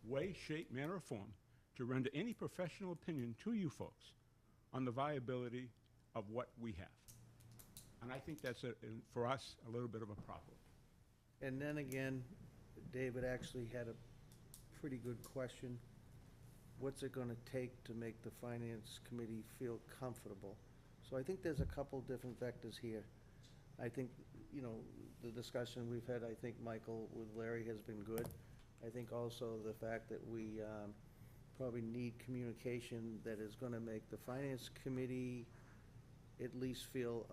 way, shape, manner, or form to render any professional opinion to you folks on the viability of what we have. And I think that's, for us, a little bit of a problem. And then again, David actually had a pretty good question. What's it gonna take to make the finance committee feel comfortable? So I think there's a couple different vectors here. I think, you know, the discussion we've had, I think, Michael, with Larry has been good. I think also the fact that we probably need communication that is gonna make the finance committee at least feel,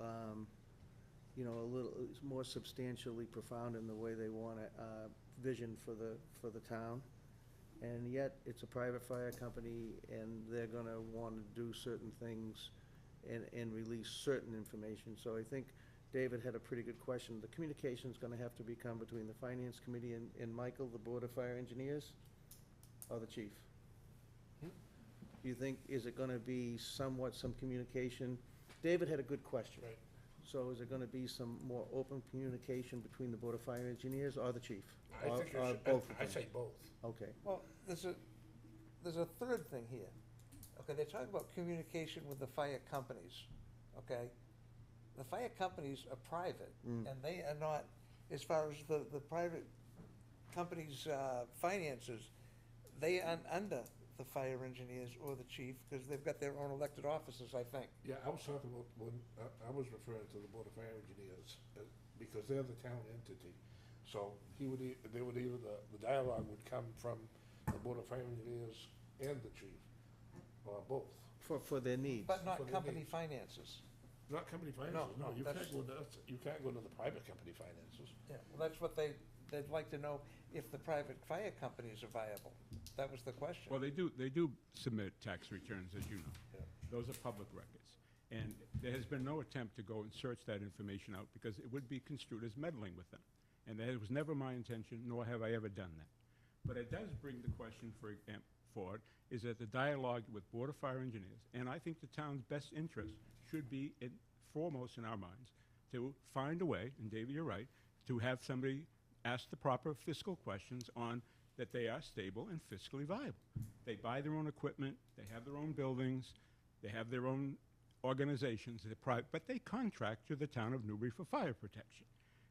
you know, a little more substantially profound in the way they want a vision for the town. And yet, it's a private fire company, and they're gonna wanna do certain things and release certain information. So I think David had a pretty good question. The communication's gonna have to become between the finance committee and Michael, the Board of Fire Engineers, or the chief? Do you think, is it gonna be somewhat some communication? David had a good question. Right. So is it gonna be some more open communication between the Board of Fire Engineers or the chief? I think Or you should, both of I them? say both. Okay. Well, there's a third thing here. Okay, they're talking about communication with the fire companies, okay? The fire companies are private, and they are not, as far as the private companies' finances, they aren't under the fire engineers or the chief, because they've got their own elected officers, I think. Yeah, I was talking about, when, I was referring to the Board of Fire Engineers, because they're the town entity. So they would either, the dialogue would come from the Board of Fire Engineers and the chief, or both. For their needs. But not For the company need. finances. Not company finances, No, no, you can't that's- go to, you can't go to the private company finances. Yeah, well, that's what they'd like to know, if the private fire companies are viable. That was the question. Well, they do submit tax returns, as you know. Yeah. Those are public records. And there has been no attempt to go and search that information out because it would be construed as meddling with them. And that was never my intention, nor have I ever done that. But it does bring the question forward, is that the dialogue with Board of Fire Engineers, and I think the town's best interest should be foremost in our minds, to find a way, and David, you're right, to have somebody ask the proper fiscal questions on that they are stable and fiscally viable. They buy their own equipment, they have their own buildings, they have their own organizations, but they contract to the town of Newbury for fire protection.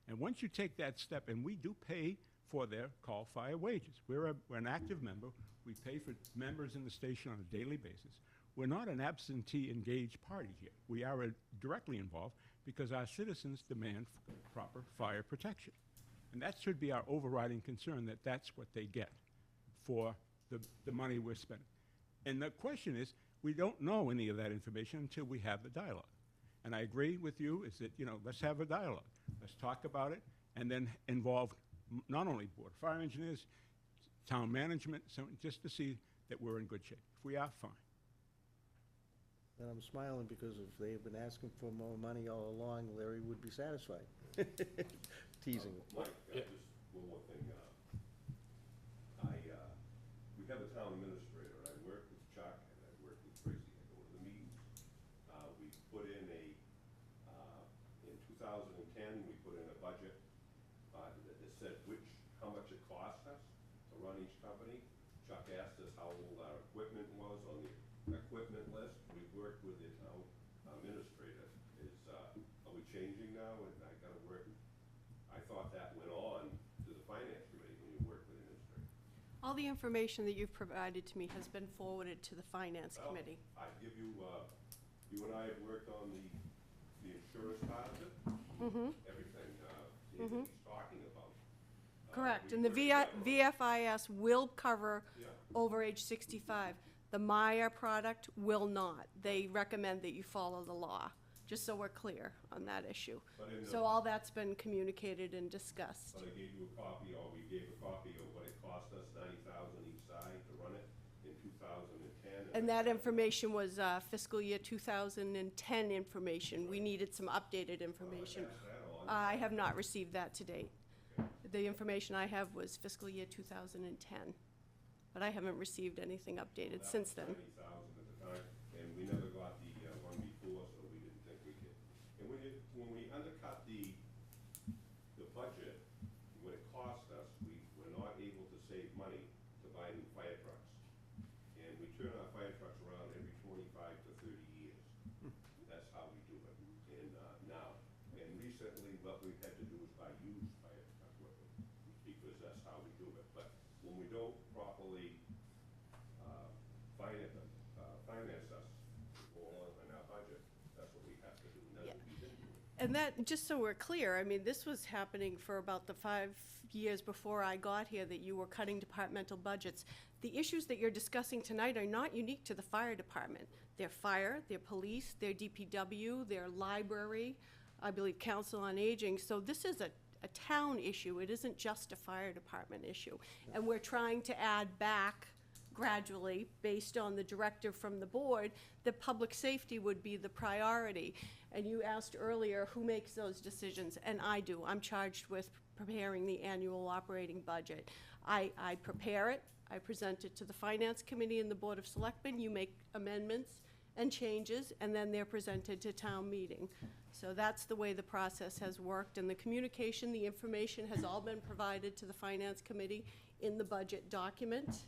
And once you take that step, and we do pay for their call fire wages. We're an active member. We pay for members in the station on a daily basis. We're not an absentee engaged party here. We are directly involved because our citizens demand proper fire protection. And that should be our overriding concern, that that's what they get for the money we're spending. And the question is, we don't know any of that information until we have the dialogue. And I agree with you, is that, let's have a dialogue. Let's talk about it, and then involve not only Board of Fire Engineers, town management, just to see that we're in good shape. If we are, fine. And I'm smiling because if they've been asking for more money all along, Larry would be satisfied. Teasing. Mike, Yeah. just one more thing. We have a town administrator. I work with Chuck and I work with Tracy. I go to the meetings. We put in in 2010, we put in a budget that said how much it cost us to run each company. Chuck asked us how old our equipment was on the equipment list. We worked with the town administrator. Are we changing now? And I gotta work. I thought that went on to the finance committee when you work with the administrator. All the information that you've provided to me has been forwarded to the finance Well, committee. I give you, you and I have worked on the insurance part of it. Everything, he's talking about. Correct, we and the worked together. VFIS will cover Yeah. over age 65. The Maya product will not. They recommend that you follow the law, just so we're clear on that issue. But in So the- all that's been communicated and discussed. But I gave you a copy, or we gave a copy of what it cost us, 90,000 each side to run it in 2010. And that information was fiscal year 2010 information. We needed some updated information. Pass that on. I have not received that to date. The information I have was fiscal year 2010, but I haven't received anything updated since then. 90,000 at the time, and we never got the one before what we had to do is buy used fire equipment, because that's how we do it. But when we don't properly finance us or in our budget, that's what we have to do, and that's what we didn't do. And that, just so we're clear, I mean, this was happening for about the 5 years before I got here, that you were cutting departmental budgets. The issues that you're discussing tonight are not unique to the fire department. They're fire, they're police, they're DPW, they're library, I believe council on aging. So this is a town issue. It isn't just a fire department issue. And we're trying to add back gradually, based on the directive from the board, that public safety would be the priority. And you asked earlier, who makes those decisions? And I do. I'm charged with preparing the annual operating budget. I prepare it, I present it to the Finance Committee and the Board of Selectmen. You make amendments and changes, and then they're presented to town meeting. So that's the way the process has worked, and the communication, the information has all been provided to the Finance Committee in the budget document.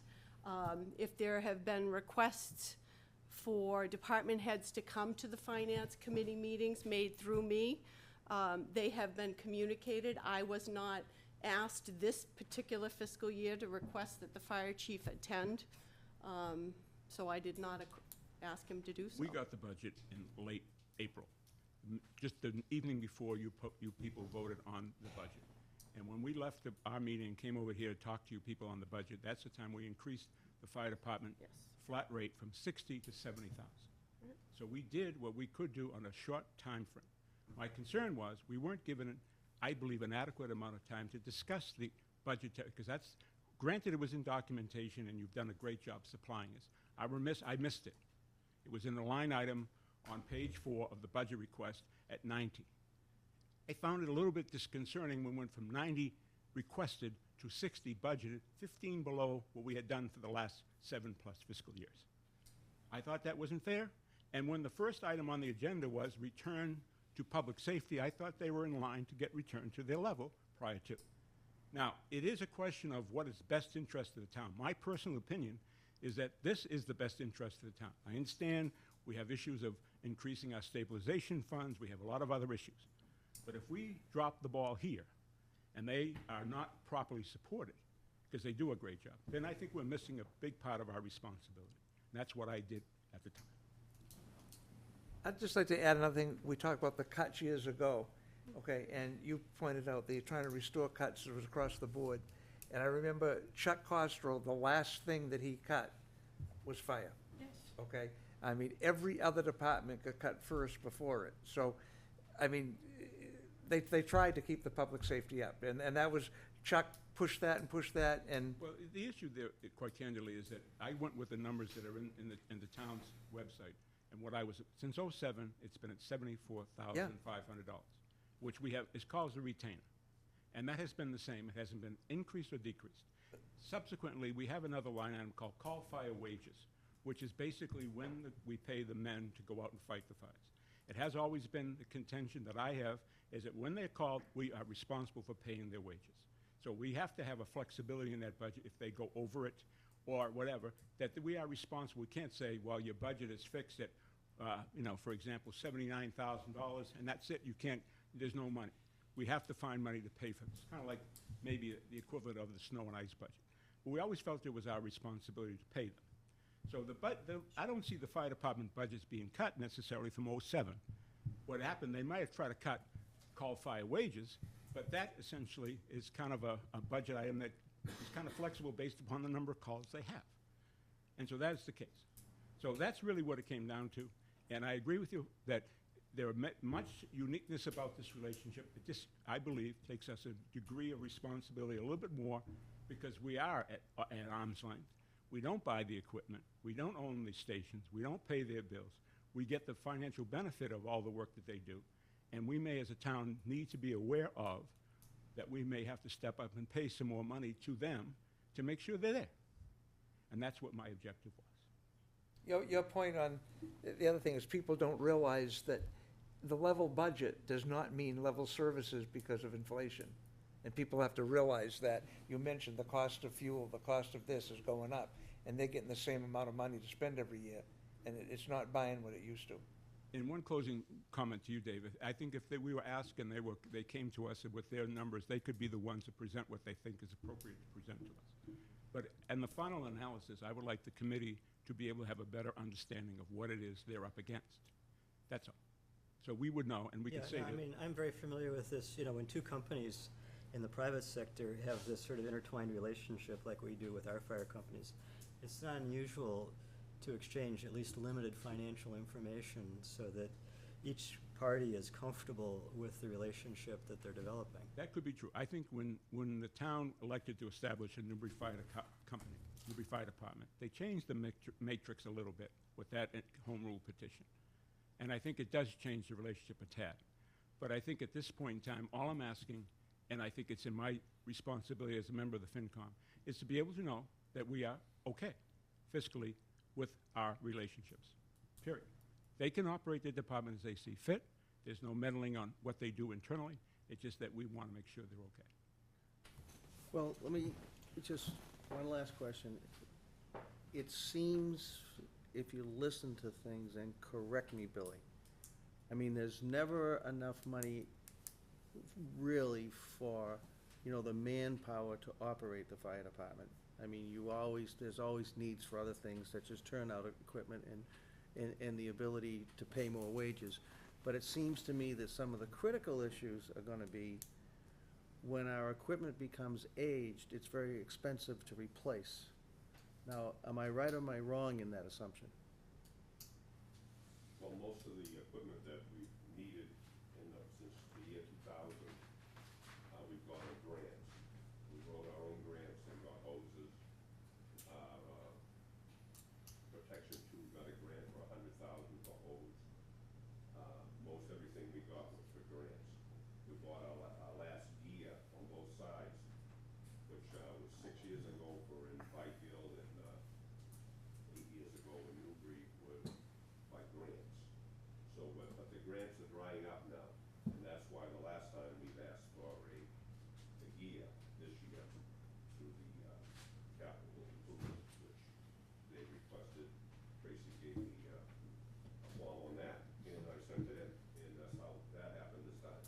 If there have been requests for department heads to come to the Finance Committee meetings made through me, they have been communicated. I was not asked this particular fiscal year to request that the fire chief attend, so I did not ask him to do so. We got the budget in late April, just the evening before you people voted on the budget. And when we left our meeting and came over here to talk to you people on the budget, that's the time we increased the fire department Yes. flat rate from 60 to 70,000. So we did what we could do on a short time frame. My concern was we weren't given, I believe, an adequate amount of time to discuss the budget, because that's, granted it was in documentation and you've done a great job supplying us. I missed it. It was in the line item on page 4 of the budget request at 90. I found it a little bit disconcerting when we went from 90 requested to 60 budgeted, 15 below what we had done for the last 7+ fiscal years. I thought that wasn't fair, and when the first item on the agenda was return to public safety, I thought they were in line to get returned to their level prior to. Now, it is a question of what is best interest of the town. My personal opinion is that this is the best interest of the town. I understand we have issues of increasing our stabilization funds, we have a lot of other issues. But if we drop the ball here, and they are not properly supported, because they do a great job, then I think we're missing a big part of our responsibility. And that's what I did at the time. I'd just like to add another thing. We talked about the cuts years ago, okay, and you pointed out that you're trying to restore cuts that was across the board. And I remember Chuck Costro, the last thing that he cut was fire, Yes. okay? I mean, every other department got cut first before it. So, I mean, they tried to keep the public safety up, and that was, Chuck pushed that, and Well, the issue there, quite candidly, is that I went with the numbers that are in the town's website, and what I was, since '07, it's been at $74,500, which we have, is called a retainer. And that has been the same, it hasn't been increased or decreased. Subsequently, we have another line item called call fire wages, which is basically when we pay the men to go out and fight the fires. It has always been the contention that I have, is that when they're called, we are responsible for paying their wages. So we have to have a flexibility in that budget if they go over it or whatever, that we are responsible. We can't say, well, your budget is fixed at, for example, $79,000, and that's it, you can't, there's no money. We have to find money to pay for this, kind of like maybe the equivalent of the snow and ice budget. But we always felt it was our responsibility to pay them. So I don't see the fire department budgets being cut necessarily from '07. What happened, they might have tried to cut call fire wages, but that essentially is kind of a budget item that is kind of flexible based upon the number of calls they have. And so that's the case. So that's really what it came down to. And I agree with you that there are much uniqueness about this relationship. It just, I believe, takes us a degree of responsibility a little bit more, because we are at arm's length. We don't buy the equipment. We don't own the stations. We don't pay their bills. We get the financial benefit of all the work that they do. And we may, as a town, need to be aware of that we may have to step up and pay some more money to them to make sure they're there. And that's what my objective was. your point on, the other thing is people don't realize that the level budget does not mean level services because of inflation. And people have to realize that. You mentioned the cost of fuel, the cost of this is going up, and they're getting the same amount of money to spend every year, and it's not buying what it used to. in one closing comment to you, David, I think if we were asked and they came to us with their numbers, they could be the ones to present what they think is appropriate to present to us. But in the final analysis, I would like the committee to be able to have a better understanding of what it is they're up against. That's all. So we would know, and we could say Yeah, no, I that. mean, I'm very familiar with this, you know, when two companies in the private sector have this sort of intertwined relationship like we do with our fire companies, it's not unusual to exchange at least limited financial information so that each party is comfortable with the relationship that they're developing. That could be true. I think when the town elected to establish a Newbury Fire Company, Newbury Fire Department, they changed the matrix a little bit with that home rule petition. And I think it does change the relationship a tad. But I think at this point in time, all I'm asking, and I think it's in my responsibility as a member of the FinCom, is to be able to know that we are okay fiscally with our relationships, period. They can operate their department as they see fit. There's no meddling on what they do internally. It's just that we want to make sure they're okay. Well, let me, just one last question. It seems, if you listen to things, and correct me, Billy, I mean, there's never enough money really for, you know, the manpower to operate the fire department. I mean, there's always needs for other things such as turnout equipment and the ability to pay more wages. But it seems to me that some of the critical issues are gonna be when our equipment becomes aged, it's very expensive to replace. Now, am I right or am I wrong in that assumption? Well, most of the equipment that we've needed since the year 2000, we've gone on grants. We wrote our own grants and got hoses. Protection 2 got a grant for $100,000 for hose. Most everything we got was for grants. We bought our last gear on both sides, which was 6 years ago in Byfield and 8 years ago in Newbury was by grants. So, but the grants are drying up now, and that's why the last time we've asked for the gear this year through the capital improvements, which they requested. Tracy gave me a form on that, and I sent it in, and that's how that happened this time.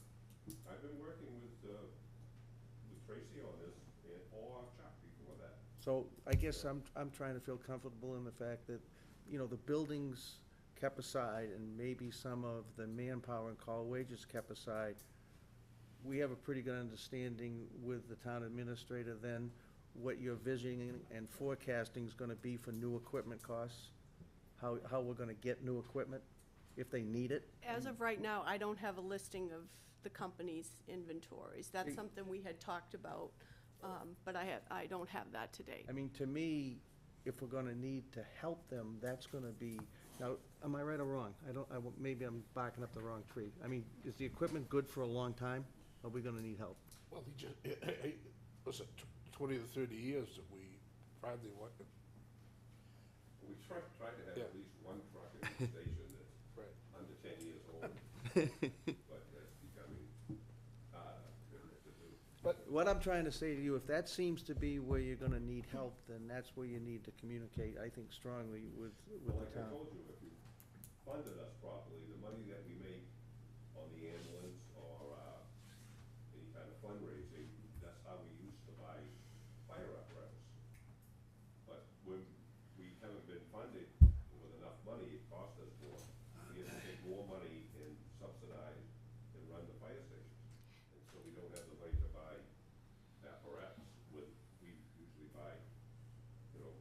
I've been working with Tracy on this, or Chuck before that. So I guess I'm trying to feel comfortable in the fact that, you know, the buildings kept aside and maybe some of the manpower and call wages kept aside, we have a pretty good understanding with the town administrator then what your visioning and forecasting is gonna be for new equipment costs, how we're gonna get new equipment, if they need it. As of right now, I don't have a listing of the company's inventories. That's something we had talked about, but I don't have that today. I mean, to me, if we're gonna need to help them, that's gonna be, now, am I right or wrong? Maybe I'm barking up the wrong tree. I mean, is the equipment good for a long time? Are we gonna need help? Well, was it 20 to 30 years that we finally went, We tried to have Yeah. at least one truck in the station that's right. under 10 years old, but that's becoming to do. But what I'm trying to say to you, if that seems to be where you're gonna need help, then that's where you need to communicate, I think, strongly with Well, the like I town. told you, if you funded us properly, the money that we make on the ambulance or any kind of fundraising, that's how we used to buy fire apparatus. But when we haven't been funded with enough money, it cost us more. We have to take more money and subsidize and run the fire stations. And so we don't have the money to buy apparatus. We usually buy,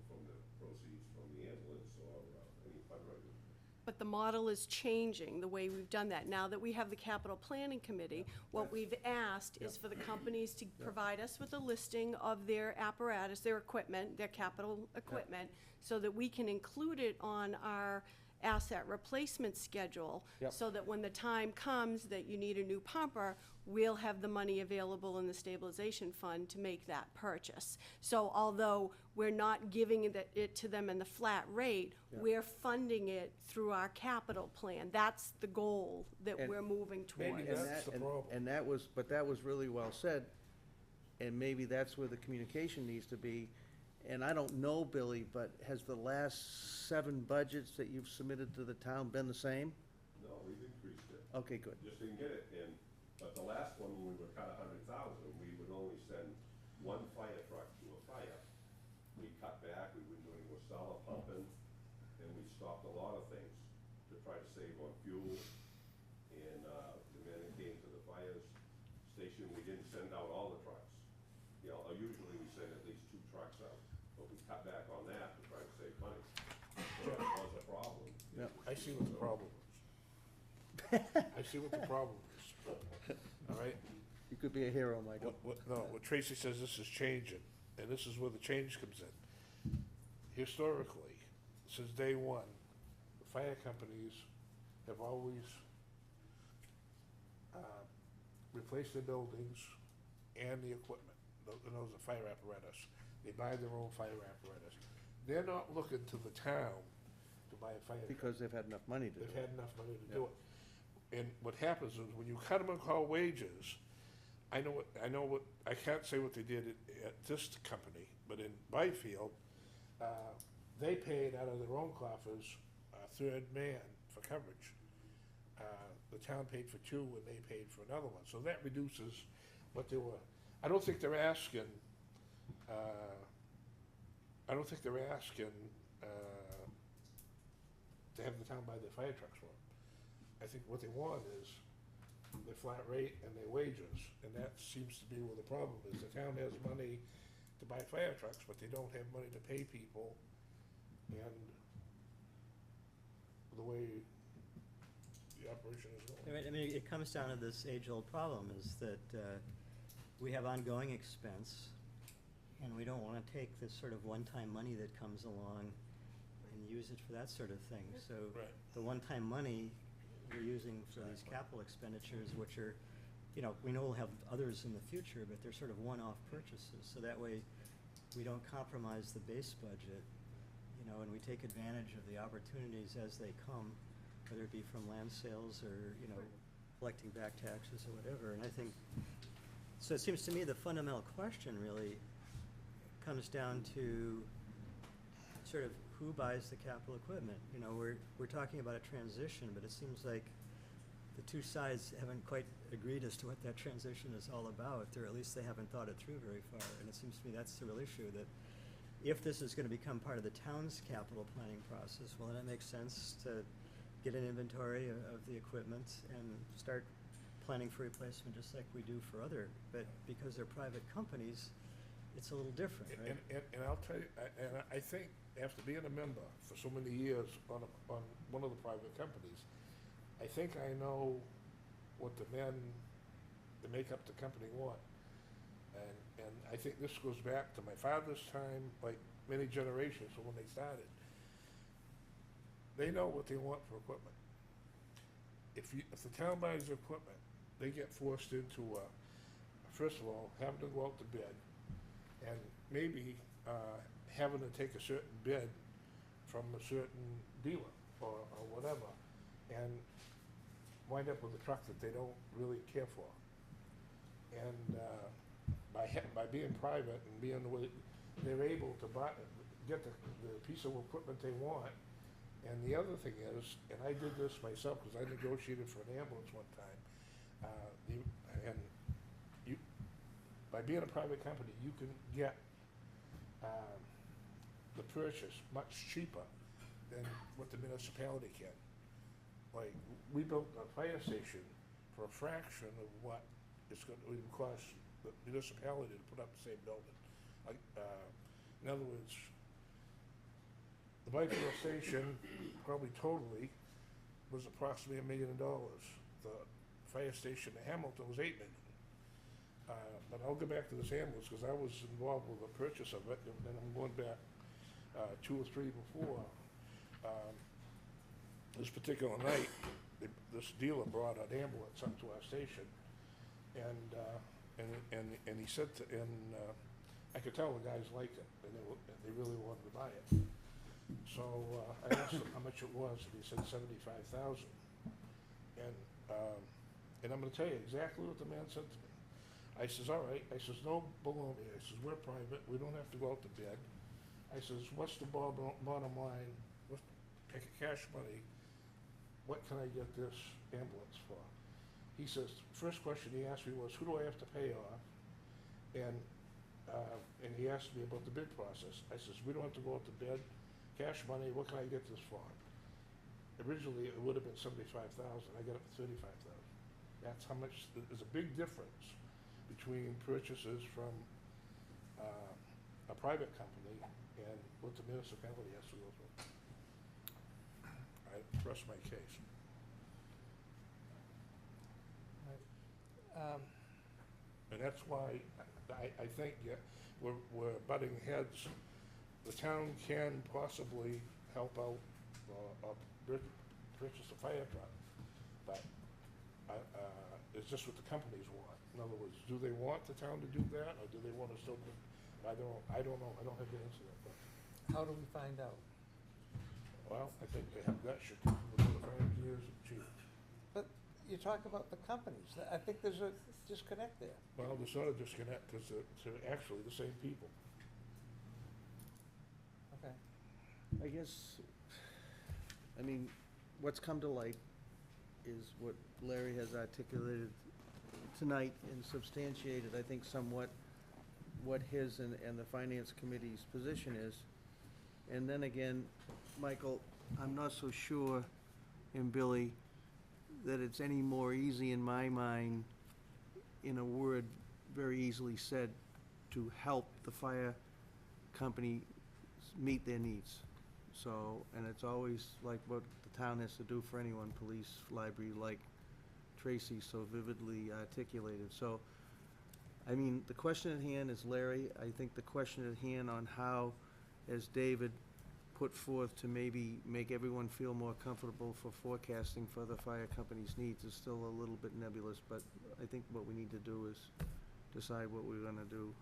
from the proceeds from the ambulance or any fundraising. But the model is changing, the way we've done that. Now that we have the capital planning committee, what we've asked is for the companies to provide us with a listing of their apparatus, their equipment, their capital equipment, so that we can include it on our asset replacement schedule. Yep. So that when the time comes that you need a new pumper, we'll have the money available in the stabilization fund to make that purchase. So although we're not giving it to them in the flat rate, we're funding it through our capital plan. That's the goal that And we're moving towards. Maybe that's the problem. And that was really well said, and maybe that's where the communication needs to be. And I don't know, Billy, but has the last 7 budgets that you've submitted to the town been the same? No, Okay, good. Just didn't get it, and, but the last one, when we were cut 100,000, we would only send one fire truck to a fire. We cut back, we wouldn't do any more cellar pumping, and we stopped a lot of things to try to save on fuel. And, the minute it came to the fire station, we didn't send out all the trucks. You know, usually we send at least 2 trucks out, but we cut back on that to try to save money. So it was a problem. Yep. I see what the problem is. I see what the problem is. All right? You could be a hero, Michael. What Tracy says, this is changing, and this is where the change comes in. Historically, since day one, the fire companies have always replaced their buildings and the equipment. And those are fire apparatus. They buy their own fire apparatus. They're not looking to the town to buy a fire truck. Because they've had enough money to do They've it. had enough money to do it. And what happens is, when you cut them and call wages, I know what, I can't say what they did at this company, but in Byfield, they paid out of their own coffers a third man for coverage. The town paid for 2 and they paid for another one, so that reduces what they were, I don't think they're asking, to have the town buy their fire trucks for them. I think what they want is their flat rate and their wages, and that seems to be where the problem is. The town has money to buy fire trucks, but they don't have money to pay people, and the way the operation is going. I mean, it comes down to this age-old problem, is that we have ongoing expense, and we don't want to take this sort of one-time money that comes along and use it for that sort of thing. So Right. the one-time money we're using for these capital expenditures, which are, you know, we know we'll have others in the future, but they're sort of one-off purchases. So that way, we don't compromise the base budget, you know, and we take advantage of the opportunities as they come, whether it be from land sales or, you know, collecting back taxes or whatever. And I think, so it seems to me the fundamental question really comes down to sort of who buys the capital equipment. You know, we're talking about a transition, but it seems like the two sides haven't quite agreed as to what that transition is all about, or at least they haven't thought it through very far. And it seems to me that's the real issue, that if this is going to become part of the town's capital planning process, well, then it makes sense to get an inventory of the equipment and start planning for replacement just like we do for other. But because they're private companies, it's a little different, right? And I'll tell you, I think after being a member for so many years on one of the private companies, I think I know what the men that make up the company want. And I think this goes back to my father's time, like many generations from when they started. They know what they want for equipment. If the town buys equipment, they get forced into, first of all, having to go out to bid, and maybe having to take a certain bid from a certain dealer or whatever, and wind up with a truck that they don't really care for. And by being private and being the way, they're able to get the piece of equipment they want. And the other thing is, and I did this myself because I negotiated for an ambulance one time, by being a private company, you can get the purchase much cheaper than what the municipality can. Like, we built a fire station for a fraction of what it's going to cost the municipality to put up the same building. Like, in other words, the Byfield station, probably totally, was approximately $1 million. The fire station in Hamilton was $8 million. But I'll go back to this ambulance because I was involved with the purchase of it, and I'm going back 2 or 3 before. This particular night, this dealer brought an ambulance up to our station, and he said, I could tell the guys liked it, and they really wanted to buy it. So I asked him how much it was, and he said $75,000. And I'm going to tell you exactly what the man said to me. I says, all right. I says, no baloney. I says, we're private. We don't have to go out to bid. I says, what's the bottom line? Pick cash money. What can I get this ambulance for. He says, first question he asked me was, who do I have to pay off? And he asked me about the bid process. I says, we don't have to go out to bid, cash money, what can I get this for? Originally, it would have been $75,000, I got it for $35,000. That's how much, there's a big difference between purchases from a private company and what the municipality has to go through. I rest my case. And that's why I think, yeah, we're butting heads. The town can possibly help out or purchase a fire truck, but it's just what the companies want. In other words, do they want the town to do that, or do they want to still do? I don't know. I don't have the answer to that question. How do we find out? Well, I think they have that should come with the 5 years of chief. But you talk about the companies. I think there's a disconnect there. Well, there's not a disconnect, because they're actually the same people. Okay. I guess, I mean, what's come to light is what Larry has articulated tonight and substantiated, I think, somewhat what his and the Finance Committee's position is. And then again, Michael, I'm not so sure, and Billy, that it's any more easy in my mind, in a word very easily said, to help the fire company meet their needs. So, and it's always like what the town has to do for anyone, police, library, like Tracy so vividly articulated. So, I mean, the question at hand is, Larry, I think the question at hand on how, as David put forth, to maybe make everyone feel more comfortable for forecasting for the fire company's needs is still a little bit nebulous, but I think what we need to do is decide what we're gonna do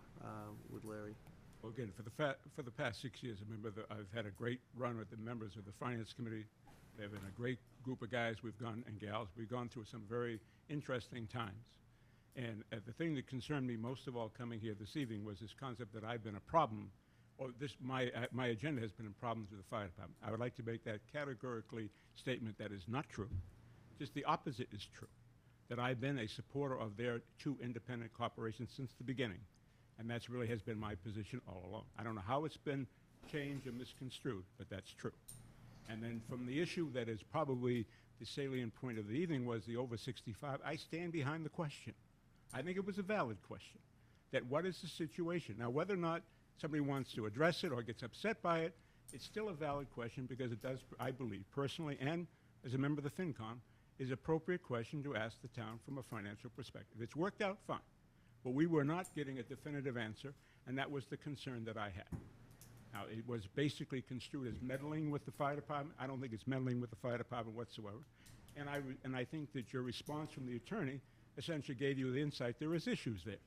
with Larry. Well, again, for the past 6 years, I've had a great run with the members of the Finance Committee. They've been a great group of guys and gals. We've gone through some very interesting times. And the thing that concerned me most of all coming here this evening was this concept that I've been a problem, or my agenda has been a problem to the fire department. I would like to make that categorically statement that is not true. Just the opposite is true, that I've been a supporter of their two independent corporations since the beginning. And that's really has been my position all along. I don't know how it's been changed or misconstrued, but that's true. And then from the issue that is probably the salient point of the evening was the over 65, I stand behind the question. I think it was a valid question, that what is the situation? Now, whether or not somebody wants to address it or gets upset by it, it's still a valid question because it does, I believe, personally and as a member of the FinCom, is an appropriate question to ask the town from a financial perspective. It's worked out fine, but we were not getting a definitive answer, and that was the concern that I had. Now, it was basically construed as meddling with the fire department. I don't think it's meddling with the fire department whatsoever. And I think that your response from the attorney essentially gave you the insight there is issues there,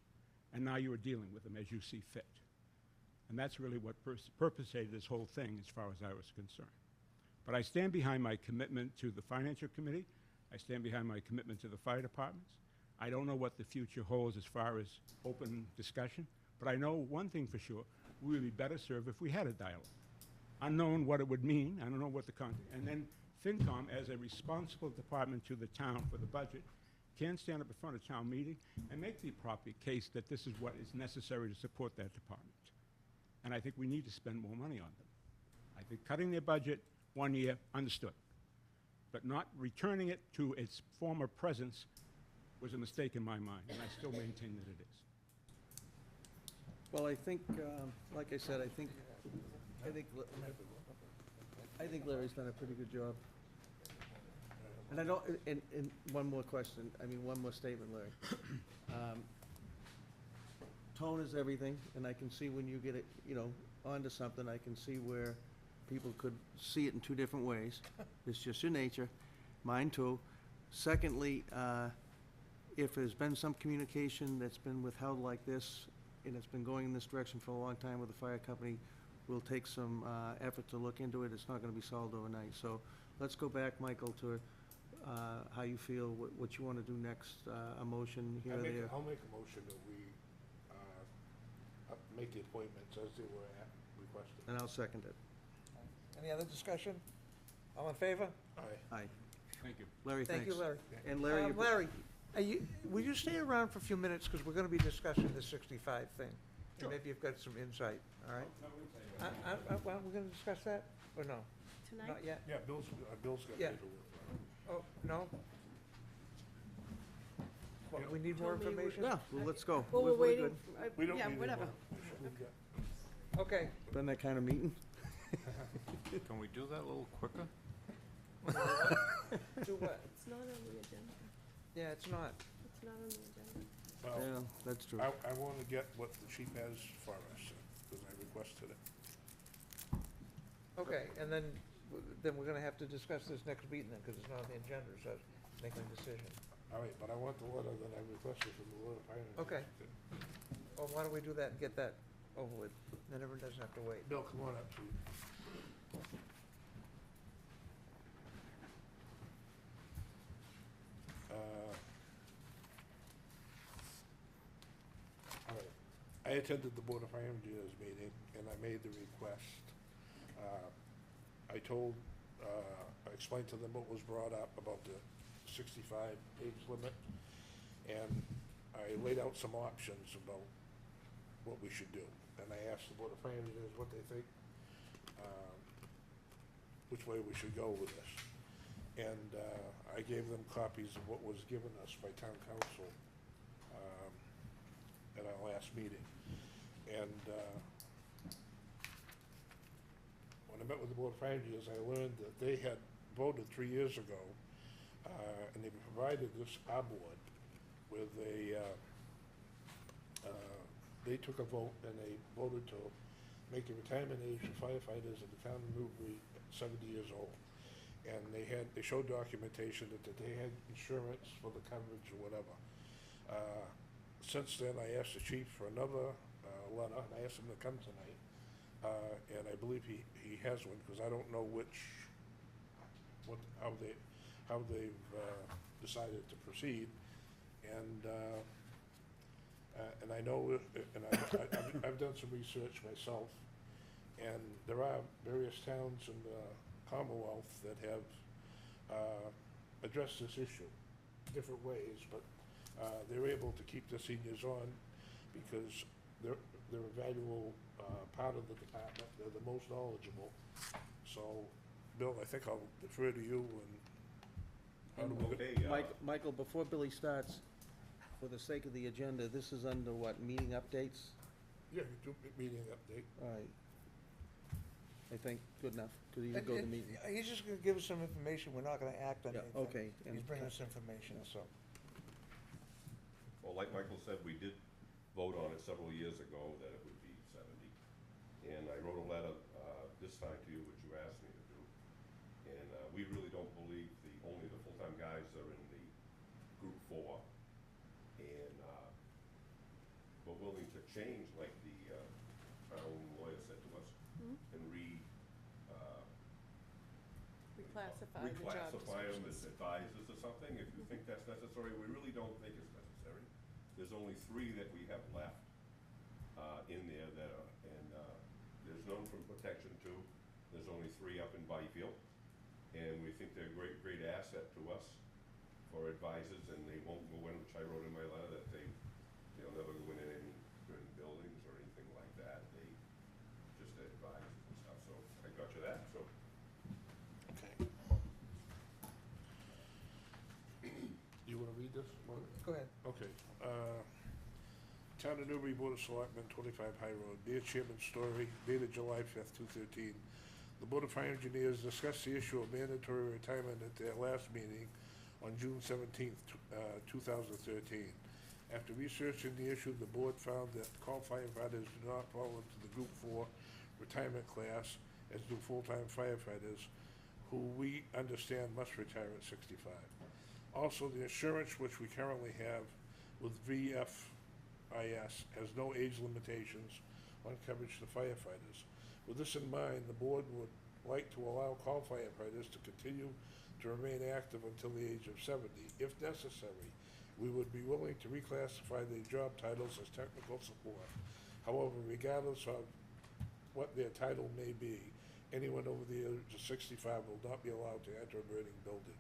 and now you are dealing with them as you see fit. And that's really what perpetrated this whole thing as far as I was concerned. But I stand behind my commitment to the Financial Committee. I stand behind my commitment to the fire departments. I don't know what the future holds as far as open discussion, but I know one thing for sure, we would be better served if we had a dialogue. Unknown what it would mean, I don't know what the content, and then FinCom, as a responsible department to the town for the budget, can stand up in front of town meeting and make the appropriate case that this is what is necessary to support that department. And I think we need to spend more money on them. I think cutting their budget 1 year, understood. But not returning it to its former presence was a mistake in my mind, and I still maintain that it is. Well, I think, like I said, I think Larry's done a pretty good job. And I don't, and one more question, one more statement, Larry. Tone is everything, and I can see when you get it, onto something, I can see where people could see it in two different ways. It's just your nature, mine too. Secondly, if there's been some communication that's been withheld like this, and it's been going in this direction for a long time with the fire company, we'll take some effort to look into it. It's not gonna be solved overnight. So let's go back, Michael, to how you feel, what you wanna do next, a motion here or there. I'll make a motion that we make the appointments as they were requested. And I'll second it. Any other discussion? All in favor? Aye. Aye. Thank you. Larry, Thank thanks. you, Larry. And Larry, Larry, will you stay around for a few minutes, because we're gonna be discussing the 65 thing? Sure. And maybe you've got some insight, all right? Well, we're gonna discuss that, or no? Tonight? Not yet? Yeah, Bill's got Yeah. paperwork. Oh, no? What, we need more Told me we- information? yeah, well, let's go. Well, we're waiting, We don't yeah, need any whatever. more. Okay, Been that kind of meeting? Can we do that a little quicker? do what? It's not on the agenda. Yeah, it's not. It's not on the agenda. Well, Yeah, that's true. I want to get what the chief has for us, because I requested it. Okay, and then we're gonna have to discuss this next meeting then, because it's not on the agenda, so making a decision. All right, but I want the letter that I requested from the Board of Finance. Okay. Well, why don't we do that and get that over with, then everyone doesn't have to wait. Bill, come on up, please. All right. I attended the Board of Fire Engineers meeting, and I made the request. I told, I explained to them what was brought up about the 65 age limit, and I laid out some options about what we should do. And I asked the Board of Fire Engineers what they think, which way we should go with this. And I gave them copies of what was given us by town council at our last meeting. And when I met with the Board of Fire Engineers, I learned that they had voted 3 years ago, and they provided this, our board, with a, they took a vote and they voted to make the retirement age of firefighters in the town of Newbury 70 years old. And they showed documentation that they had insurance for the coverage or whatever. Since then, I asked the chief for another letter, and I asked him to come tonight. And I believe he has one, because I don't know how they've decided to proceed. And I know, and I've done some research myself, and there are various towns in the Commonwealth that have addressed this issue different ways, but they're able to keep the seniors on because they're a valuable part of the department. They're the most knowledgeable. So, Bill, I think I'll defer to you, and how do we? Okay, Michael, before Billy starts, for the sake of the agenda, this is under what, meeting updates? Yeah, you do meeting update. All right. I think, good enough, because you can go to the meeting. He's just gonna give us some information, we're not gonna act on Yeah, anything. okay. He's bringing us information, so. well, like Michael said, we did vote on it several years ago that it would be 70. And I wrote a letter this time to you, which you asked me to do. And we really don't believe only the full-time guys are in the group 4. And we're willing to change, like our own lawyer said to us, and Reclassify the job reclassify them as descriptions. advisors or something, if you think that's necessary. We really don't think it's necessary. There's only 3 that we have left in there that are, and there's none from Protection 2. There's only 3 up in Byfield. And we think they're a great asset to us for advisors, and they won't go in, which I wrote in my letter, that they'll never go in any certain buildings or anything like that. They just advise and stuff, so I got you that, so. Okay. You wanna read this? Go ahead. Okay. Town of Newbury Board of Selectmen, 25 High Road. Dear Chairman Story, dated July 5th, 2013. The Board of Fire Engineers discussed the issue of mandatory retirement at their last meeting on June 17th, 2013. After researching the issue, the board found that call firefighters do not fall into the Group 4 retirement class, as do full-time firefighters, who we understand must retire at 65. Also, the insurance which we currently have with VFIS has no age limitations on coverage to firefighters. With this in mind, the board would like to allow call firefighters to continue to remain active until the age of 70. If necessary, we would be willing to reclassify their job titles as technical support. However, regardless of what their title may be, anyone over the age of 65 will not be allowed to enter a burning building.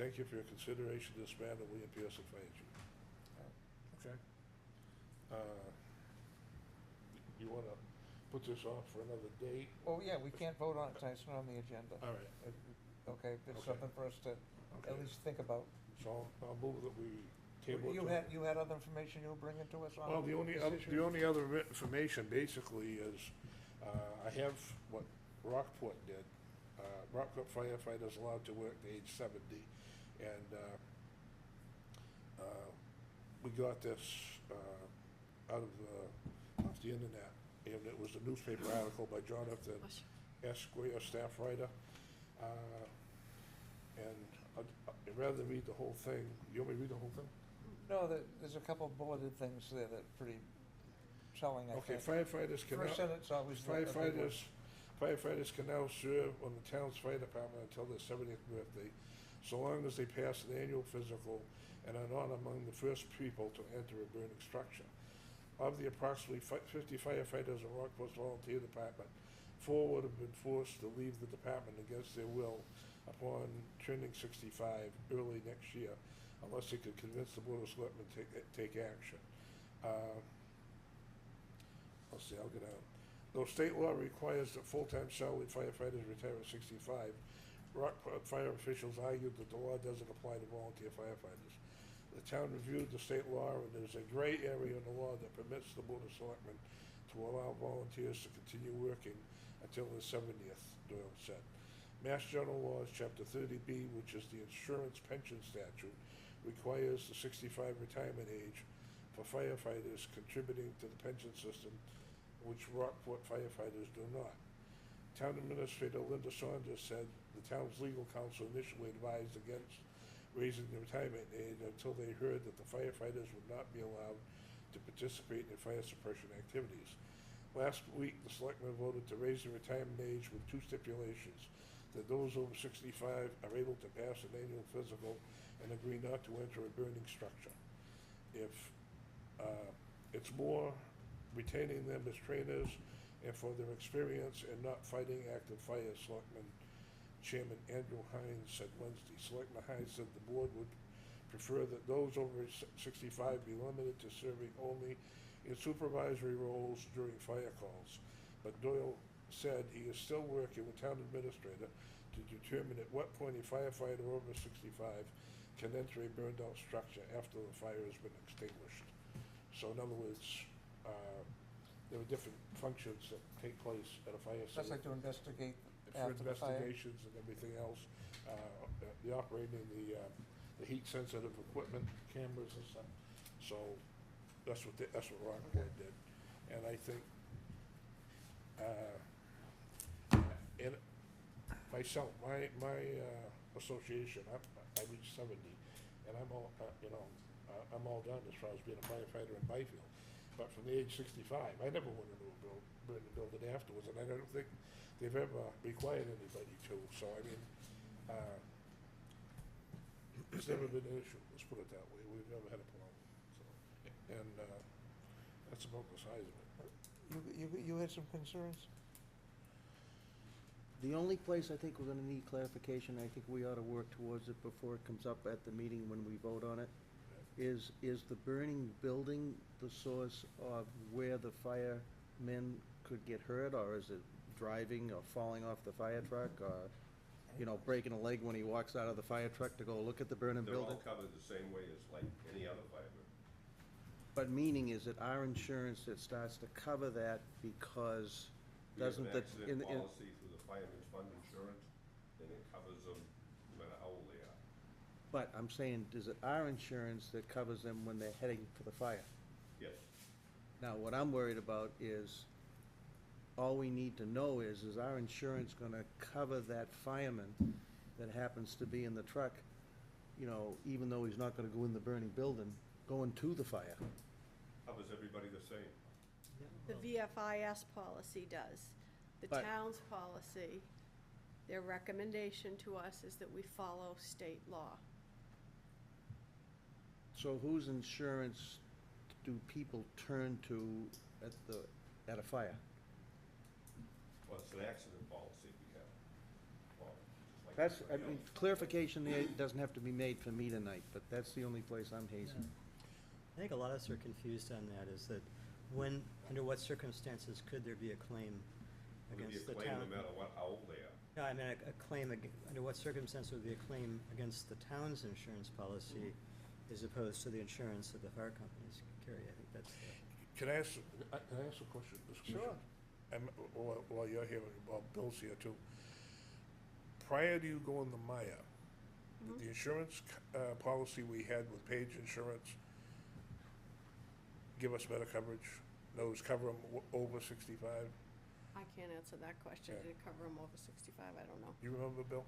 thank you for your consideration of this matter, William Pearson, Fire Chief. Okay? You wanna put this off for another date? Oh, yeah, we can't vote on it tonight, it's not on the agenda. All right, Okay, it's Okay. something for us to Okay. at least think about. so I'll move that we table it. You had other information you were bringing to us on Well, the only, this issue? the only other information basically is, I have what Rockport did. Rockport firefighters allowed to work to age 70. And we got this out of off the internet. And it was a newspaper article by Jonathan S. Square, staff writer. And rather than read the whole thing, you want me to read the whole thing? No, there's a couple bulleted things there that are pretty telling, I Okay, think. firefighters can First now, sentence always. a big one. firefighters can now serve on the town's fire department until their 70th birthday, so long as they pass an annual physical and are not among the first people to enter a burning structure. Of the approximately 50 firefighters in Rockport's volunteer department, 4 would have been forced to leave the department against their will upon turning 65 early next year, unless they could convince the Board of Selectmen to take action. Let's see, I'll get out. Though state law requires that full-time salaried firefighters retire at 65, Rockport fire officials argued that the law doesn't apply to volunteer firefighters. The town reviewed the state law, and there's a gray area in the law that permits the Board of Selectmen to allow volunteers to continue working until their 70th, Doyle said. Mass General Laws, Chapter 30B, which is the insurance pension statute, requires the 65 retirement age for firefighters contributing to the pension system, which Rockport firefighters do not. Town Administrator Linda Saunders said the town's legal counsel initially advised against raising the retirement age until they heard that the firefighters would not be allowed to participate in fire suppression activities. Last week, the selectmen voted to raise the retirement age with 2 stipulations: that those over 65 are able to pass an annual physical and agree not to enter a burning structure. If it's more retaining them as trainers and for their experience in not fighting active fire, Selectman Chairman Andrew Hines said Wednesday. Selectman Hines said the board would prefer that those over 65 be limited to serving only in supervisory roles during fire calls. But Doyle said he is still working with town administrator to determine at what point a firefighter over 65 can enter a burned out structure after the fire has been extinguished. So in other words, there are different functions that take place at a fire That's site. like to investigate For after the fire. investigations and everything else, the operating the heat sensitive equipment, cameras and stuff. So that's what Rockport did. And I think, and myself, my association, I reached 70, and I'm all, I'm all done as far as being a firefighter in Byfield. But from the age 65, I never went into a burning building afterwards, and I don't think they've ever required anybody to. So, I mean, it's never been an issue, let's put it that way. We've never had a problem. So, and that's about the size of it. You had some concerns? The only place I think we're gonna need clarification, I think we ought to work towards it before it comes up at the meeting when we vote on it, is the burning building the source of where the firemen could get hurt, or is it driving or falling off the fire truck, or, breaking a leg when he walks out of the fire truck to go look at the burning They're building? all covered the same way as like any other fireman. But meaning is it our insurance that starts to cover that because doesn't We the, have an in, accident policy through the Fireman's Fund Insurance, and it covers them no matter how old they are. but I'm saying, is it our insurance that covers them when they're heading for the fire? Yes. Now, what I'm worried about is, all we need to know is our insurance gonna cover that fireman that happens to be in the truck, even though he's not gonna go in the burning building, going to the fire? Covers everybody the same. The VFIS policy does. The But- town's policy, their recommendation to us is that we follow state law. So whose insurance do people turn to at a fire? Well, it's an accident policy we have. Well, just That's, I mean, clarification there doesn't have to be made for me tonight, but that's the only place I'm hazing. I think a lot of us are confused on that, is that when, under what circumstances could there be a claim It would be against a the claim town? no matter what, how old they are. No, I mean, a claim, under what circumstance would be a claim against the town's insurance policy as opposed to the insurance that the fire companies carry? I think that's the. Can I ask a question? Sure. While you're here, while Bill's here too. Prior to you going to Maya, the insurance policy we had with Page Insurance give us better coverage? Those cover them over 65? I can't answer that question. Yeah. Did it cover them over 65? I don't know. You remember, Bill?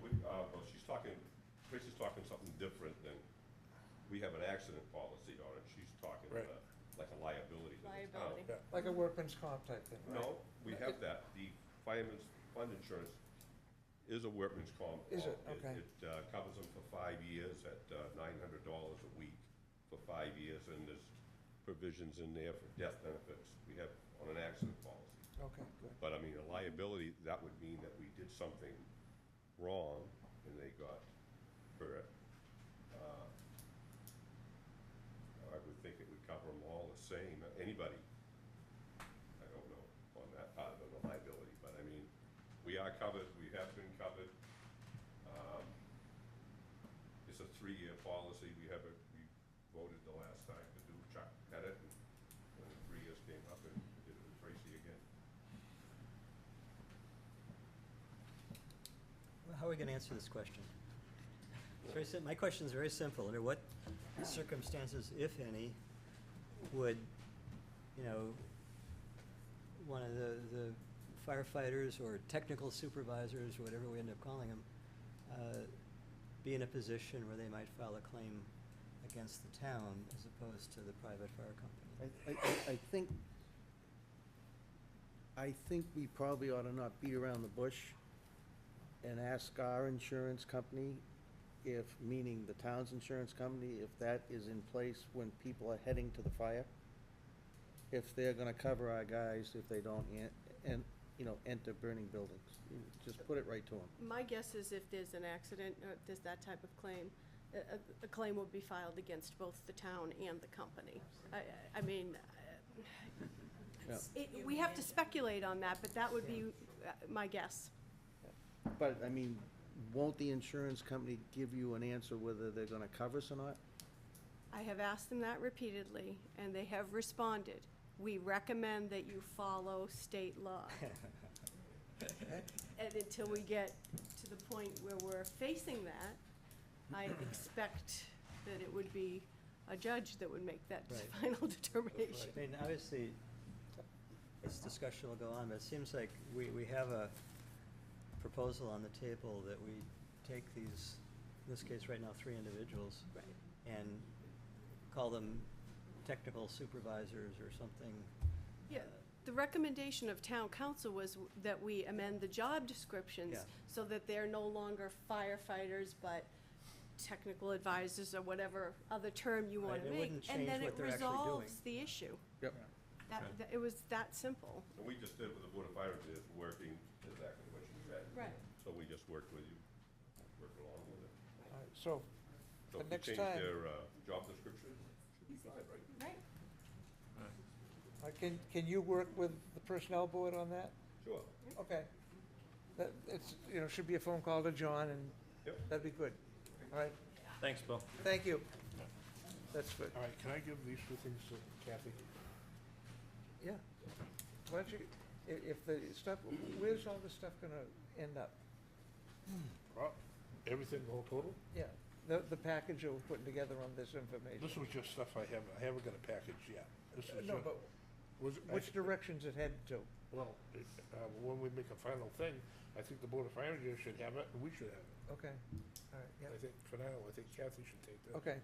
Well, she's talking, Tracy's talking something different than, we have an accident policy on it. She's talking Right. like a liability to the town. Liability. Yeah. Like a workman's comp type thing, right? No, we have that. The fireman's fund insurance is a workman's comp. Is it? Okay. It covers them for 5 years at $900 a week for 5 years, and there's provisions in there for death benefits we have on an accident policy. Okay, good. But I mean, a liability, that would mean that we did something wrong and they got hurt. I would think it would cover them all the same. Anybody, I don't know on that part of the liability, but I mean, we are covered, we have been covered. It's a 3-year policy. We voted the last time to do, Chuck had it, and when the 3 years came up, and we did it with Tracy again. Well, how are we gonna answer this question? It's very my question is very simple. Under what circumstances, if any, would, you know, one of the firefighters or technical supervisors, or whatever we end up calling them, be in a position where they might file a claim against the town as opposed to the private fire company? I think we probably ought to not beat around the bush and ask our insurance company if, meaning the town's insurance company, if that is in place when people are heading to the fire. If they're gonna cover our guys if they don't enter burning buildings. You just put it right to them. My guess is if there's an accident, or if there's that type of claim, a claim will be filed against both the town and the company. I mean, we have to speculate on that, but that would be my guess. But, I mean, won't the insurance company give you an answer whether they're gonna cover us or not? I have asked them that repeatedly, and they have responded. We recommend that you follow state law. And until we get to the point where we're facing that, I expect that it would be a judge that would make that Right. final determination. I mean, obviously, this discussion will go on, but it seems like we have a proposal on the table that we take these, in this case right now, 3 individuals. Right. And call them technical supervisors or something. Yeah, the recommendation of town council was that we amend the job descriptions Yeah. so that they're no longer firefighters, but technical advisors or whatever other term you Right, wanna it make. wouldn't change And then what it they're actually resolves doing. the issue. Yep. It was that simple. And we just did with the Board of Fire Engineers, working exactly what you said. Right. So we just worked with you, worked along with it. All right, so, So The if next you change time- their job description, should be fine, right? Right. can you work with the personnel board on that? Sure. Okay. That, should be a phone call to John, and Yep. that'd be good. All right, Thanks, Bill. thank you. That's good. All right, can I give these 2 things to Kathy? Yeah. Why don't you, if the stuff, where's all this stuff gonna end up? Well, everything, the whole total? Yeah, the package that we're putting together on this information. This was just stuff I haven't got a package yet. This is No, just- but was- which direction's it headed to? Well, when we make a final thing, I think the Board of Fire Engineers should have it, and we should have it. Okay, all right, yeah, I think, for now, I think Kathy should take that. okay.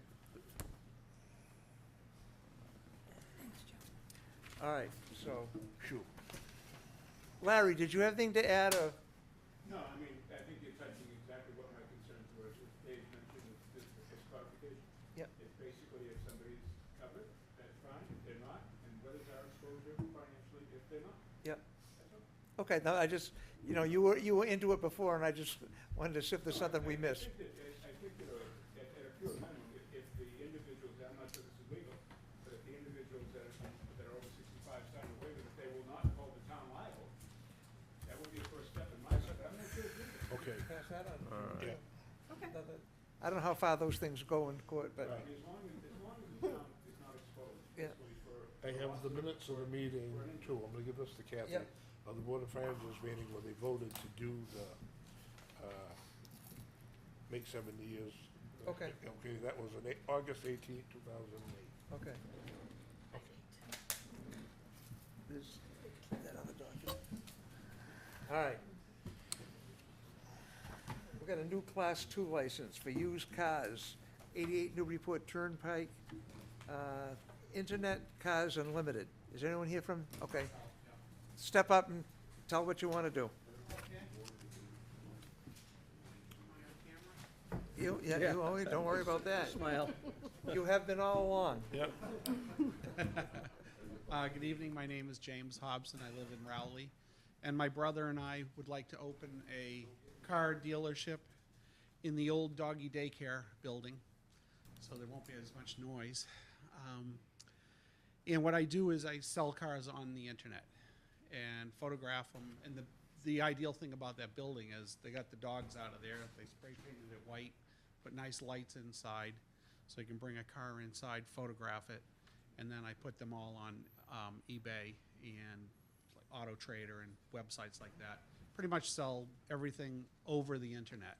All right, so, Shoot. Larry, did you have anything to add, or? No, I mean, I think you're touching exactly what my concerns were, as Dave mentioned, it's clarification. Yep. It's basically if somebody's covered, that's fine, if they're not, and what is our exposure financially if they're not? Yep. That's all. Okay, no, I just, you were into it before, and I just wanted to see if there's something we missed. I think that at a pure minimum, if the individuals, I'm not sure this is legal, but if the individuals that are over 65 sign a waiver that they will not hold the town liable, that would be a first step in my mind. I'm not sure it's legal. Okay. Pass that on. Yeah. Okay. I don't know how far those things go in court, but, Right. As long as the town is not exposed, Yeah. basically for. I have the minutes of the meeting too. I'm gonna give this to Kathy. Yep. Of the Board of Finance meeting where they voted to do the, make 70 years. Okay. Okay, that was on August 18th, 2008. okay. There's that other document. All right. We've got a new Class 2 license for used cars, 88 Newburyport Turnpike, Internet Cars Unlimited. Is anyone here from, okay. Step up and tell what you want to do. Don't worry about that. Smile. You have been all along. Yep. Good evening, my name is James Hobson, I live in Rowley, and my brother and I would like to open a car dealership in the old doggy daycare building, so there won't be as much noise. And what I do is I sell cars on the internet and photograph them, and the ideal thing about that building is they got the dogs out of there, they spray painted it white, put nice lights inside, so you can bring a car inside, photograph it, and then I put them all on eBay and like Auto Trader and websites like that. Pretty much sell everything over the internet,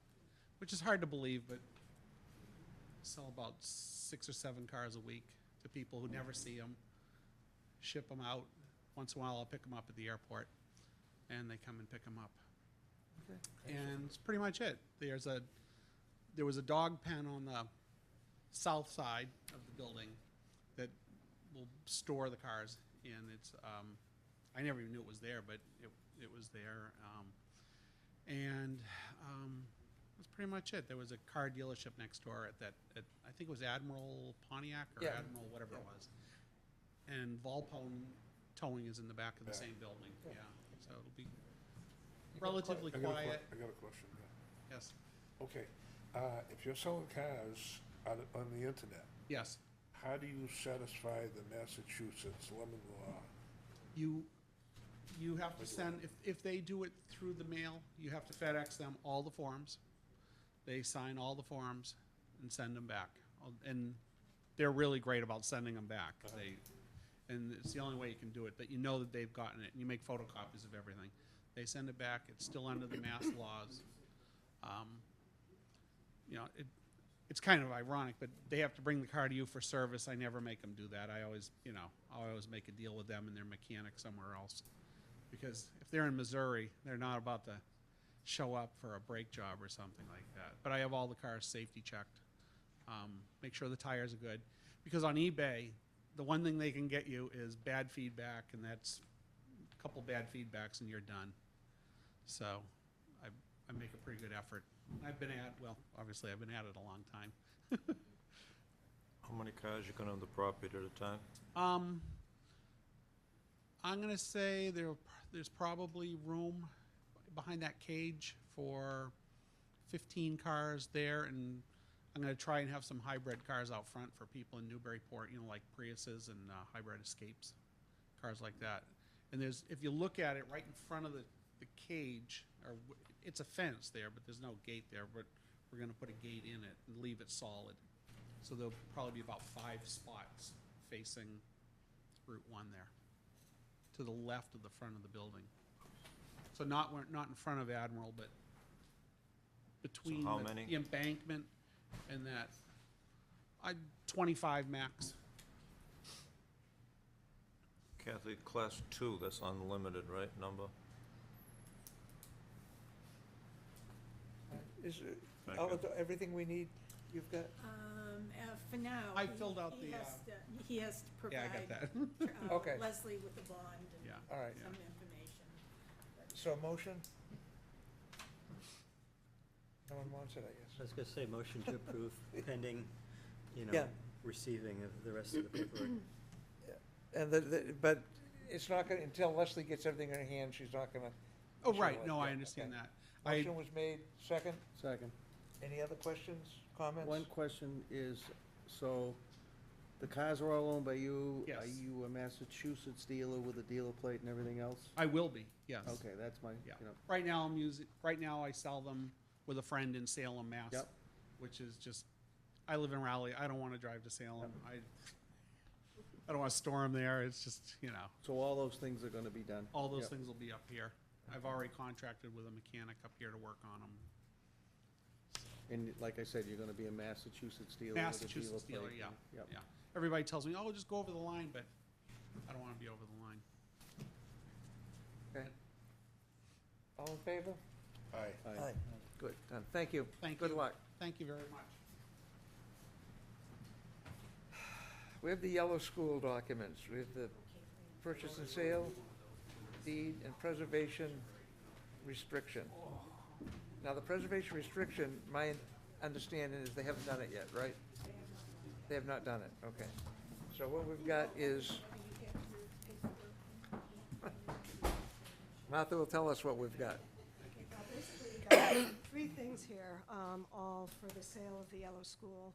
which is hard to believe, but sell about 6 or 7 cars a week to people who never see them, ship them out. Once in a while I'll pick them up at the airport, and they come and pick them up. And it's pretty much it. There was a dog pen on the south side of the building that will store the cars, and it's I never even knew it was there, but it was there, and that's pretty much it. There was a car dealership next door at I think it was Admiral Pontiac or Yeah. Admiral whatever it was, and Volpone Towing is in the back of the Yeah. same building. Yeah, so it'll be relatively quiet. I got a question. Yeah. Yes, Okay, if you're selling cars on the internet, yes. how do you satisfy the Massachusetts lemon law? You have to send, if they do it through the mail, you have to FedEx them all the forms. They sign all the forms and send them back. And they're really great about sending them back. And it's the only way you can do it, that you know that they've gotten it, and you make photocopies of everything. They send it back, it's still under the mass laws. It's kind of ironic, but they have to bring the car to you for service. I never make them do that. I always make a deal with them and their mechanic somewhere else. Because if they're in Missouri, they're not about to show up for a brake job or something like that. But I have all the cars safety checked. Make sure the tires are good. Because on eBay, the one thing they can get you is bad feedback, and that's a couple bad feedbacks and you're done. So I make a pretty good effort. I've been at it a long time. How many cars you got on the property at a time? I'm gonna say there's probably room behind that cage for 15 cars there, and I'm gonna try and have some hybrid cars out front for people in Newburyport, like Priuses and hybrid Escapes, cars like that. And if you look at it right in front of the cage, it's a fence there, but there's no gate there, but we're gonna put a gate in it and leave it solid. So there'll probably be about 5 spots facing Route 1 there, to the left of the front of the building. So not in front of Admiral, but between how many? the embankment and that. 25 max. Kathy, Class 2, that's unlimited, right, number? Is Thank all you. everything we need, you've got? For now. I filled out He has to Yeah, I provide got that. Okay. Leslie with the bond and Yeah. All right. some information. So motion? No one wants it, I guess. I was gonna say, motion to approve pending, Yeah. receiving of the rest of the paperwork. And but it's not gonna, until Leslie gets everything in her hand, she's not gonna. Oh, issue right, it. no, Yeah, I understand okay. that. I, Motion was made, second. Second. Any other questions, comments? One question is, so the cars are all owned by you? Yes. Are you a Massachusetts dealer with a dealer plate and everything else? I will be, yes. Okay, that's my, Yeah. you know, Right now I sell them with a friend in Salem, Mass. Yep. Which is just, I live in Raleigh, I don't wanna drive to Salem. I don't wanna store them there, it's just, you know, so all those things are gonna be done? all those Yep. things will be up here. I've already contracted with a mechanic up here to work on them. And like I said, you're gonna be a Massachusetts dealer with a dealer plate? Massachusetts dealer, yeah, Yep. yeah. Everybody tells me, oh, just go over the line, but I don't wanna be over the line. Okay. All in favor? Aye. Aye. Good, done, thank you. Thank Good you. luck. Thank you very much. We have the yellow school documents, we have the purchase and sale, deed, and preservation restriction. Now, the preservation restriction, my understanding is they haven't done it yet, right? They have not done it, okay. So what we've got is, Martha will tell us what we've got. Basically, you got three things here, all for the sale of the yellow school.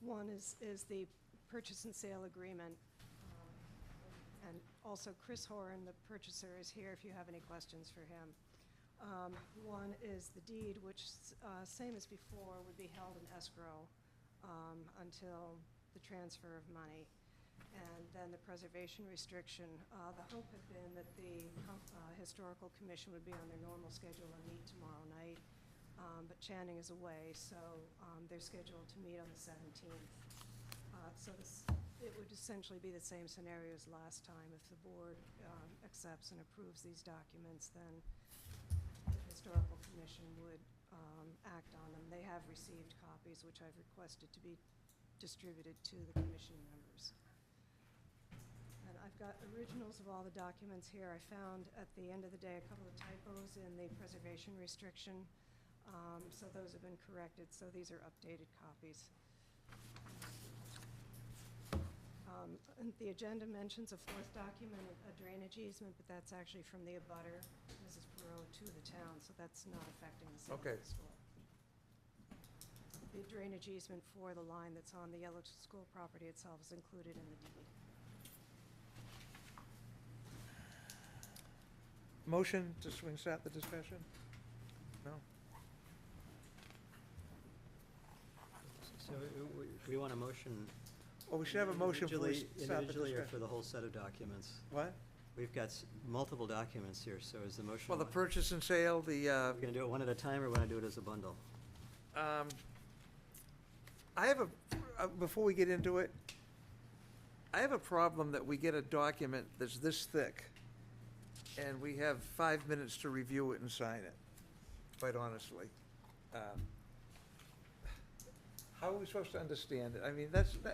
One is the purchase and sale agreement. And also Chris Horan, the purchaser, is here if you have any questions for him. One is the deed, which, same as before, would be held in escrow until the transfer of money. And then the preservation restriction. The hope had been that the Historical Commission would be on their normal schedule and meet tomorrow night. But Channing is away, so they're scheduled to meet on the 17th. So it would essentially be the same scenario as last time. If the board accepts and approves these documents, then the Historical Commission would act on them. They have received copies, which I've requested to be distributed to the commission members. And I've got originals of all the documents here. I found at the end of the day a couple of typos in the preservation restriction, so those have been corrected, so these are updated copies. And the agenda mentions a fourth document, a drainage easement, but that's actually from the abutter, Mrs. Perot, to the town, so that's not affecting the sale of Okay. the school. The drainage easement for the line that's on the yellow school property itself is included in the deed. Motion to start the discussion? No? So we want a motion. Well, we should have a motion for us to start the Individually or for discussion. the whole set of documents? What? We've got multiple documents here, so is the motion? Well, the purchase and sale, the, We're gonna do it one at a time, or wanna do it as a bundle? I have before we get into it, I have a problem that we get a document that's this thick, and we have 5 minutes to review it and sign it, quite honestly. How are we supposed to understand it? I mean,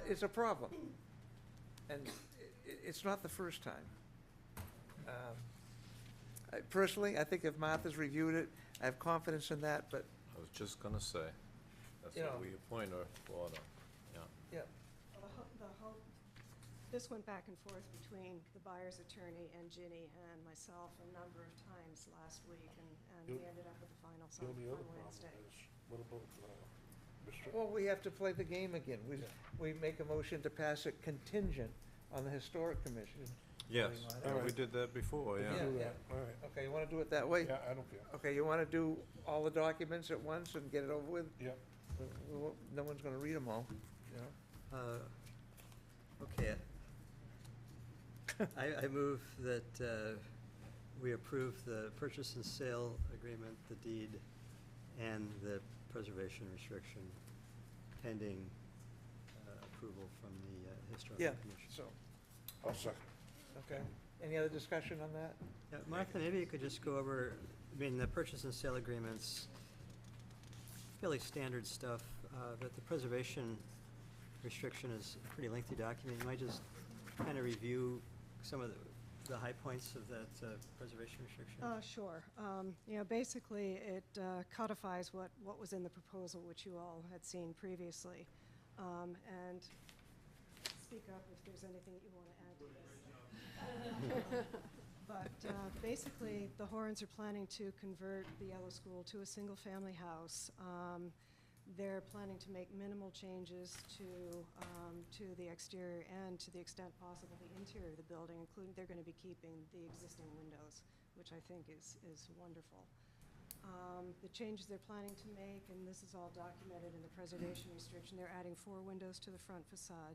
it's a problem. And it's not the first time. Personally, I think if Martha's reviewed it, I have confidence in that, but, I was just gonna say, that's You what know. we appoint her for, yeah. yeah. Well, this went back and forth between the buyer's attorney and Ginny and myself a number of times last week, and we ended up with the final The sign only on other problem Wednesday. is, what about, Well, we have to play the game again. We make a motion to pass it contingent on the Historic Commission. Yes, All we right. did that before, yeah. Yeah. all right, Okay, you wanna do it that way? yeah, I don't care. Okay, you wanna do all the documents at once and get it over with? Yep. No one's gonna read them all, you know? Okay. I move that we approve the purchase and sale agreement, the deed, and the preservation restriction pending approval from the Historical Yeah, Commission. so, I'll second. okay. Any other discussion on that? Yeah, Martha, maybe you could just go over, I mean, the purchase and sale agreements, fairly standard stuff, but the preservation restriction is a pretty lengthy document. You might just kind of review some of the high points of that preservation restriction? Sure. You know, basically, it codifies what was in the proposal, which you all had seen previously. And speak up if there's anything that you want to add to this. But basically, the Horns are planning to convert the Yellow School to a single-family house. They're planning to make minimal changes to the exterior and, to the extent possible, the interior of the building, including they're going to be keeping the existing windows, which I think is wonderful. The changes they're planning to make, and this is all documented in the preservation restriction, they're adding 4 windows to the front facade,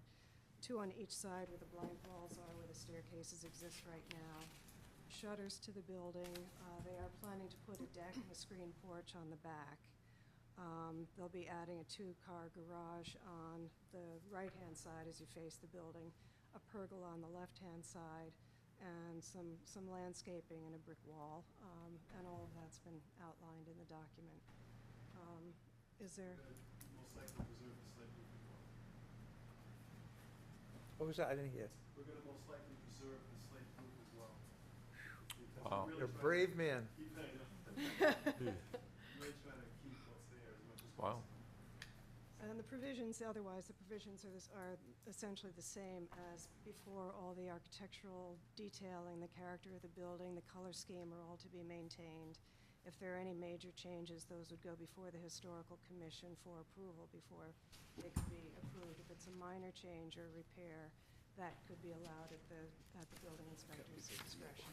2 on each side where the blank walls are, where the staircases exist right now. Shutters to the building. They are planning to put a deck and a screen porch on the back. They'll be adding a 2-car garage on the right-hand side as you face the building, a pergola on the left-hand side, and some landscaping and a brick wall. And all of that's been outlined in the document. Is there? Most likely preserve the slate roof as well. What was that? I didn't hear. We're gonna most likely preserve the slate roof as well. Because Wow. we're You're a really brave man. trying to really trying to keep what's there as much as Wow. possible. And the provisions, otherwise, the provisions are essentially the same as before. All the architectural detailing, the character of the building, the color scheme are all to be maintained. If there are any major changes, those would go before the Historical Commission for approval before they could be approved. If it's a minor change or repair, that could be allowed at the building inspector's discretion,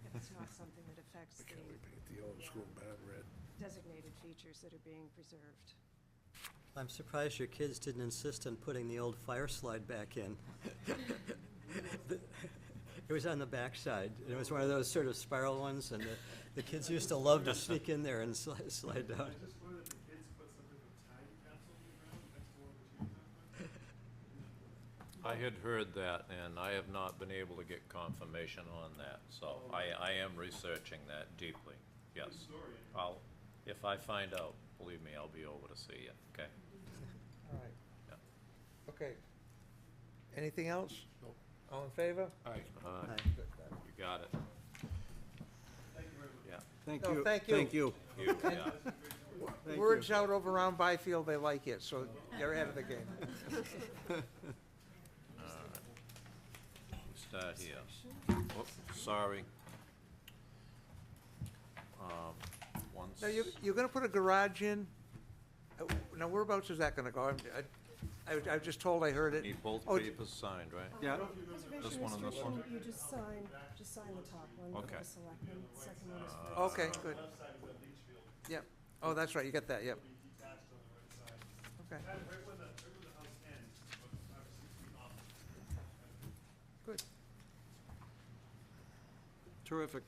if it's not something that affects the old school bad red. designated features that are being preserved. I'm surprised your kids didn't insist on putting the old fire slide back in. It was on the back side, and it was one of those sort of spiral ones, and the kids used to love to sneak in there and slide down. I just learned that the kids put some type of time capsule in the ground next to one of the trees. I had heard that, and I have not been able to get confirmation on that, so I am researching that deeply, yes. Story. If I find out, believe me, I'll be over to see you, okay? All right. Yeah. Okay. Anything else? Nope. All in favor? Aye. Aye. Good. You got it. Thank you very much. Yeah. Thank No, you. thank you. Thank you. You, yeah. Thank Words you. out over around Byfield, they like it, so you're ahead of the game. We start here. Whoops, sorry. Once. Now, you're gonna put a garage in? Now, whereabouts is that gonna go? I was just told I heard it. Need both Oh, papers signed, right? Yeah. This one and this one? You just sign the top one for Okay. the selectmen, the second one is for. Okay, good. Yep. Oh, that's right, you got that, yep. Be detached on the right side. Okay, Kind of right where the house ends, but 5 or 6 feet off. good. Terrific.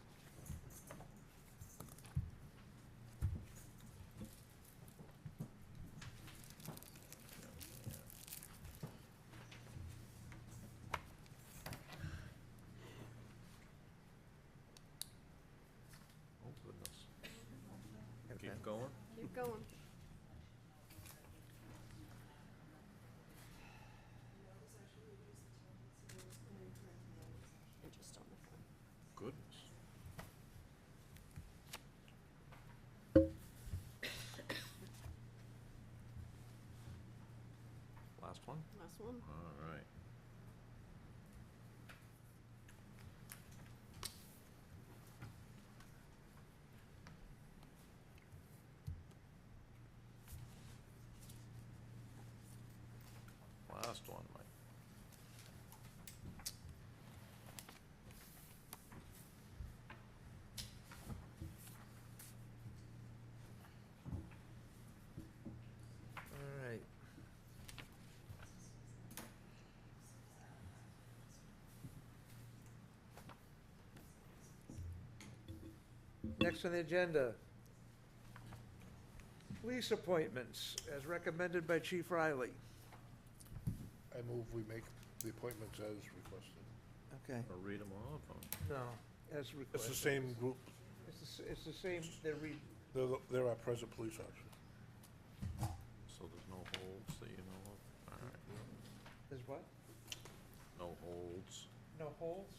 Oh, goodness. Okay. Keep going? Keep going. And just on the front. Goodness. Last one? Last one. All right. Last one, Mike. All right. Next on the agenda, police appointments, as recommended by Chief Riley. I move we make the appointments as requested. Okay. Or read them off, or? No, as It's requested. the same group, It's the same, they're our present police officers. So there's no holds that you know of? All right. there's what? No holds? No holes?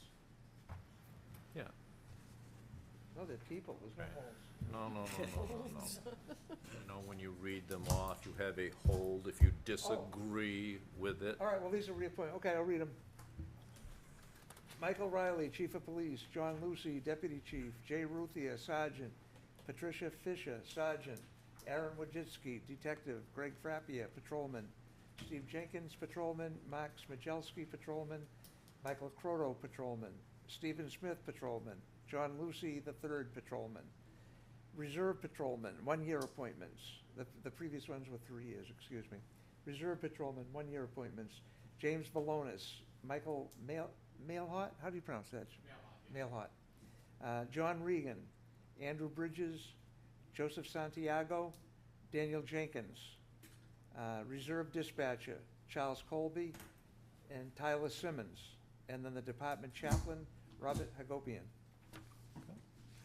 Yeah. No, they're people, there's no Okay. holes. No. You know, when you read them off, you have a hold if you disagree with it. All right, well, these are reappointments. Okay, I'll read them. Michael Riley, Chief of Police, John Lucy, Deputy Chief, Jay Ruthia, Sergeant, Patricia Fisher, Sergeant, Aaron Wojcicki, Detective, Greg Frappia, Patrolman, Steve Jenkins, Patrolman, Mark Smajelski, Patrolman, Michael Croto, Patrolman, Stephen Smith, Patrolman, John Lucy, the third Patrolman. Reserve Patrolman, 1-year appointments. The previous ones were 3 years, excuse me. Reserve Patrolman, 1-year appointments. James Valonis, Michael Mailhot, how do you pronounce that? Mailhot. John Regan, Andrew Bridges, Joseph Santiago, Daniel Jenkins. Reserve Dispatcher, Charles Colby, and Tyler Simmons. And then the Department Chaplain, Robert Hagopian.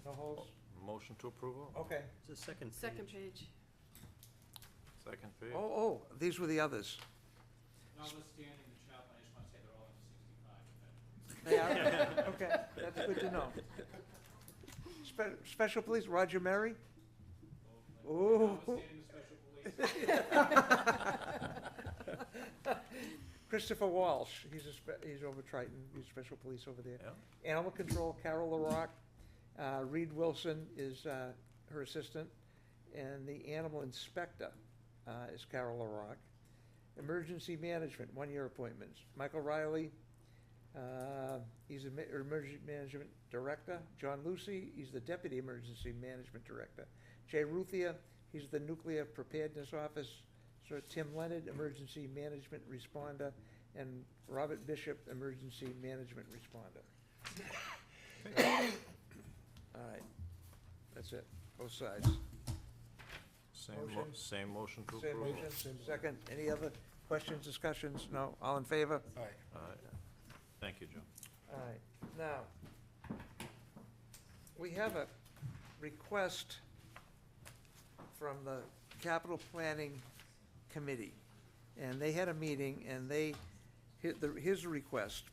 No holds? Motion to approval? Okay. It's the second page. Second page. Second page? Oh, these were the others. Notwithstanding the chaplain, I just want to say they're all under 65. They are? Okay, that's good to know. Special Police, Roger Murray? Ooh. Notwithstanding the special police. Christopher Walsh, he's over Triton, he's Special Police over there. Yeah. Animal Control, Carol LaRock. Reed Wilson is her assistant. And the Animal Inspector is Carol LaRock. Emergency Management, 1-year appointments. Michael Riley, he's the Emergency Management Director. John Lucy, he's the Deputy Emergency Management Director. Jay Ruthia, he's the Nuclear Preparedness Officer. Tim Leonard, Emergency Management Responder. And Robert Bishop, Emergency Management Responder. All right, that's it, both sides. Motion. Same motion to Same approve? motion, second. Any other questions, discussions? No? All in favor? All right. Thank you, Joe. All right. Now, we have a request from the Capital Planning Committee. And they had a meeting, and here's the request.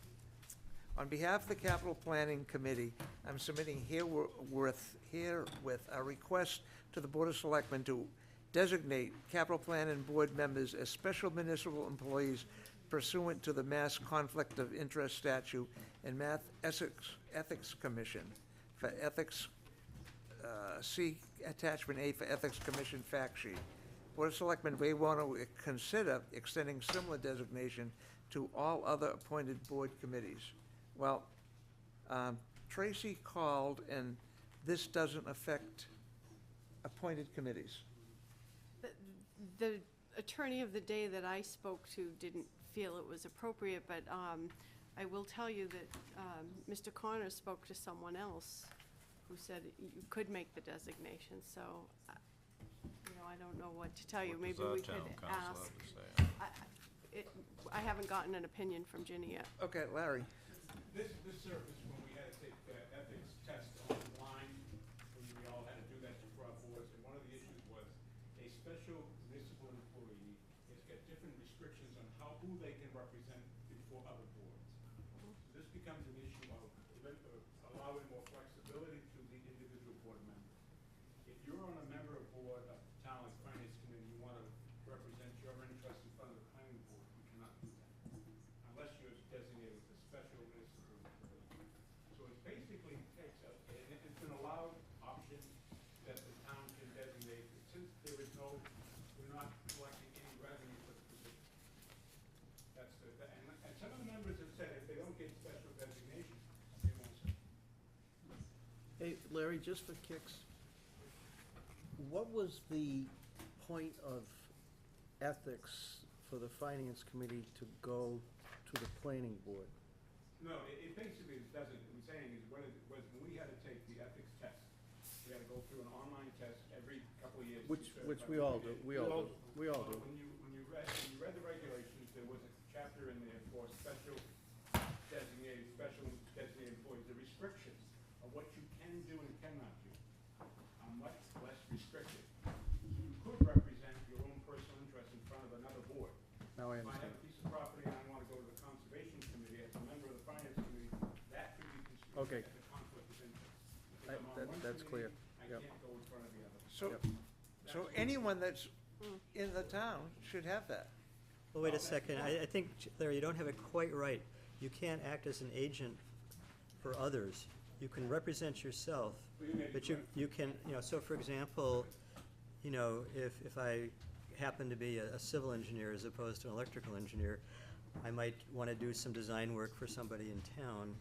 On behalf of the Capital Planning Committee, I'm submitting herewith a request to the Board of Selectmen to designate Capital Planning Board members as special municipal employees pursuant to the Mass Conflict of Interest Statute and Mass Ethics Commission for Ethics, see Attachment A for Ethics Commission fact sheet. Board of Selectmen may want to consider extending similar designation to all other appointed board committees. Well, Tracy called, and this doesn't affect appointed committees. The attorney of the day that I spoke to didn't feel it was appropriate, but I will tell you that Mr. Connor spoke to someone else who said you could make the designation, so, I don't know what to tell you. Maybe we could ask. I haven't gotten an opinion from Ginny yet. Okay, Larry. This surfaced when we had to take the ethics test online, when we all had to do that for our boards, and one of the issues was a special municipal employee has got different restrictions on who they can represent before other boards. So this becomes an issue of allowing more flexibility to the individual board member. If you're on a member of board of the town and finance committee, you want to represent your interest in front of the planning board, you cannot do that unless you're designated as a special municipal employee. So it basically takes it's an allowed option that the town can designate, since we're not collecting any revenue for the position. That's and some of the members have said if they don't get special designation, they won't serve. Hey, Larry, just for kicks, what was the point of ethics for the Finance Committee to go to the Planning Board? No, it basically doesn't, what I'm saying is, was when we had to take the ethics test, we had to go through an online test every couple of years. Which we all do, we all do. When you read the regulations, there was a chapter in there for special designated employees, the restrictions of what you can do and cannot do are much less restricted. You could represent your own personal interest in front of another board. Now I If I have understand. a piece of property and I want to go to the Conservation Committee as a member of the Finance Committee, that could be Okay. construed as a conflict of interest. If I'm on one That's clear. committee, I Yep. can't go in front of the other. So anyone that's in the town should have that. Well, wait a second, I think, Larry, you don't have it quite right. You can't act as an agent for others. You can represent yourself, but you can, so for example, if I happen to be a civil engineer as opposed to an electrical engineer, I might want to do some design work for somebody in town,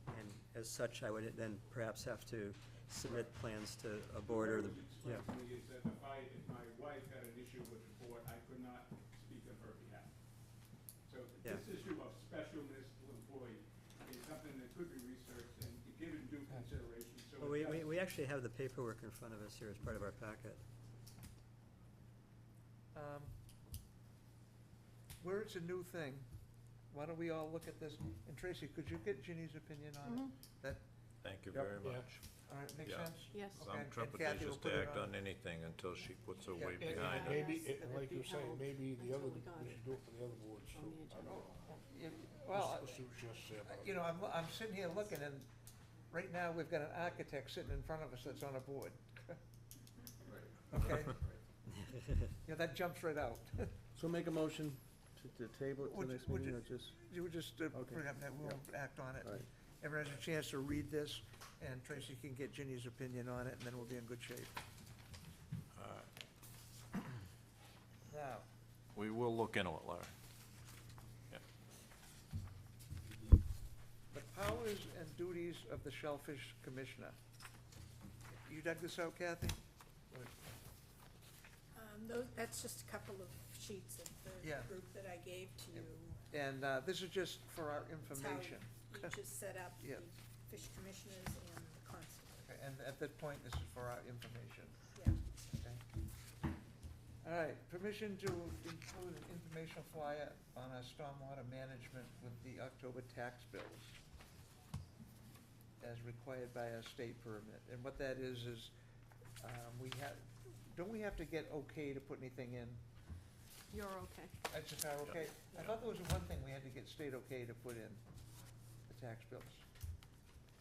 and as such, I would then perhaps have to submit plans to a board or the, What was explained to me is that if my wife had an issue with the board, I could not speak on her behalf. So Yeah. this issue of special municipal employee is something that could be researched and given due consideration, so. well, it does- we actually have the paperwork in front of us here as part of our packet. Where it's a new thing, why don't we all look at this? And Tracy, could you get Ginny's opinion on it? That, Thank you Yep. very Yeah. much. all right, makes Yeah. sense? Yes. Okay, I'm and Kathy will trepidatious put to it act on anything until she puts her Yeah. weight And behind it. maybe, Yes, that like would you're be saying, held maybe the other, until we got we it should do it for the other boards on too. the I don't know. Yeah, well, Let's see what she has to say about it. you know, I'm sitting here looking, and right now, we've got an architect sitting in front of us that's on a board. Okay? Yeah, that jumps right out. So make a motion to table it to Would the you- next would meeting, you- or just, You would just Okay. bring up that, we'll act on it. all right. Everyone has a chance to read this, and Tracy can get Ginny's opinion on it, and then we'll be in good shape. Now, We will look into it, Larry. Yeah. the powers and duties of the Shellfish Commissioner. You dug this out, Kathy? That's just a couple of sheets of Yeah. the group that I gave to you. And this is just for our It's how information. each is set up, Yeah. the fish commissioners and the constable. And at that point, this is for our information. Yeah. Okay. All right, permission to include an informational flyer on our stormwater management with the October tax bills as required by our state permit. And what that is we have, don't we have to get okay to put anything in? You're okay. That's just our okay? I thought there was one thing we had to get state okay to put in, the tax bills.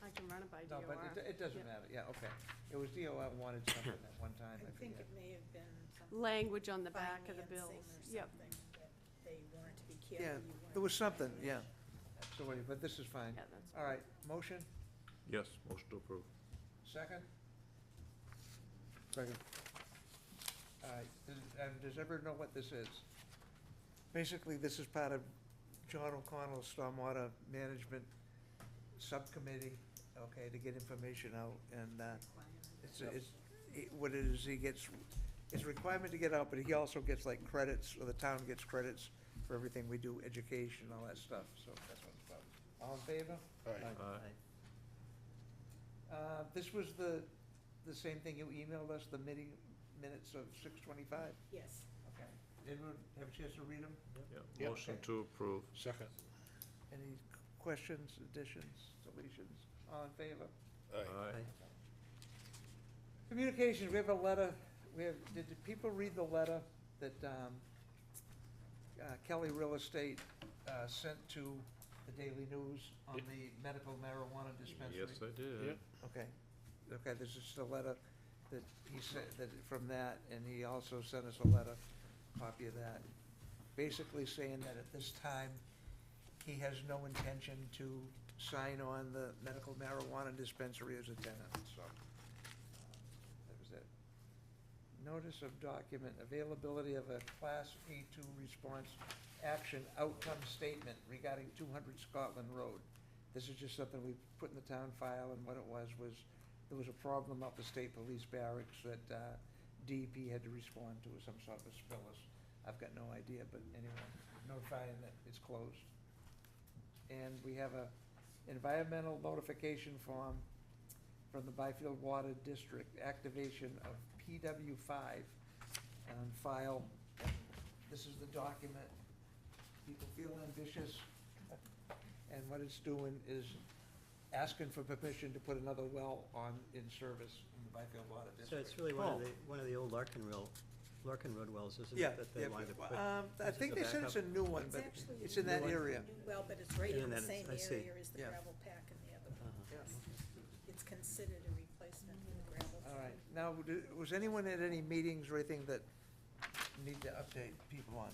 I can run it by No, DOR. but it doesn't Yep. matter, yeah, okay. It was DOR wanted something at one time, I I think forget. it may have been something. Language on the back of the financing bills. or Yep. something that they wanted to be careful. Yeah, you weren't there was something, doing yeah. it. So, but this is fine. Yeah, that's. All right, motion, Yes, motion to approve. second? Second. All right, does everyone know what this is? Basically, this is part of John O'Connell's Stormwater Management Subcommittee, okay, to get information out, and, what it is, he gets, it's a requirement to get out, but he also gets like credits, or the town gets credits for everything we do, education, all that stuff, so that's what it's about. All in favor? All right. This was the same thing you emailed us, the meeting minutes of 6:25? Yes. Okay. Did everyone have a chance to read them? Yeah, Yep. motion to approve. Second. Any questions, additions, deletions? All in favor? Aye. Communications, we have a letter, did the people read the letter that Kelly Real Estate sent to the Daily News on the medical marijuana dispensary? Yes, I did. Okay, this is just a letter that he sent, from that, and he also sent us a letter, copy of that, basically saying that at this time, he has no intention to sign on the medical marijuana dispensary as a tenant, so, that was it. Notice of document, availability of a Class A2 response action outcome statement regarding 200 Scotland Road. This is just something we put in the town file, and what it was, there was a problem up the state police barracks that DEP had to respond to, some sort of a spillage. I've got no idea, but anyway, notifying that it's closed. And we have a environmental notification form from the Byfield Water District, activation of PW5 on file. This is the document. People feel ambitious, and what it's doing is asking for permission to put another well in service in the Byfield Water So District. it's really one of the old Larkin Road wells, isn't Yeah, it, that they wanted to put? I This is think a they said it's a backup? new one, It's but actually it's in a that new one. area. Well, but it's right And in the then same I see. area as the Yeah. gravel pack and the other one. Uh-huh. Yeah. It's considered a replacement for the gravel. All right, now, was anyone at any meetings or anything that need to update people on?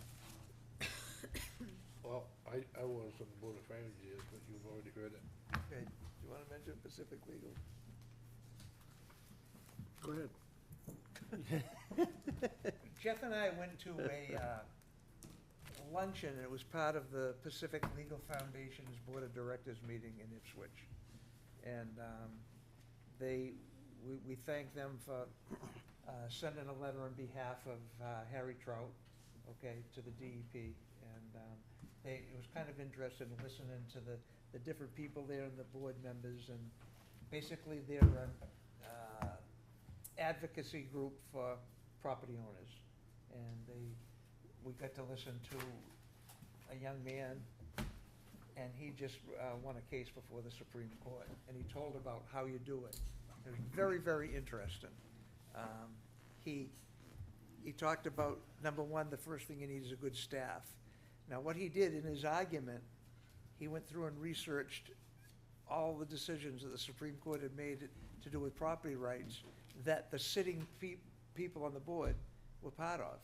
Well, I was on the Board of Finance, but you've already heard it. Okay, do you You wanna mention Pacific Legal? Go ahead. Jeff and I went to a luncheon, and it was part of the Pacific Legal Foundation's Board of Directors meeting in Ipswich. And we thank them for sending a letter on behalf of Harry Trout, okay, to the DEP. And it was kind of interesting listening to the different people there and the board members. And basically, they're an advocacy group for property owners. And we got to listen to a young man, and he just won a case before the Supreme Court, and he told about how you do it. It was very, very interesting. He talked about, number one, the first thing you need is a good staff. Now, what he did in his argument, he went through and researched all the decisions that the Supreme Court had made to do with property rights that the sitting people on the board were part of.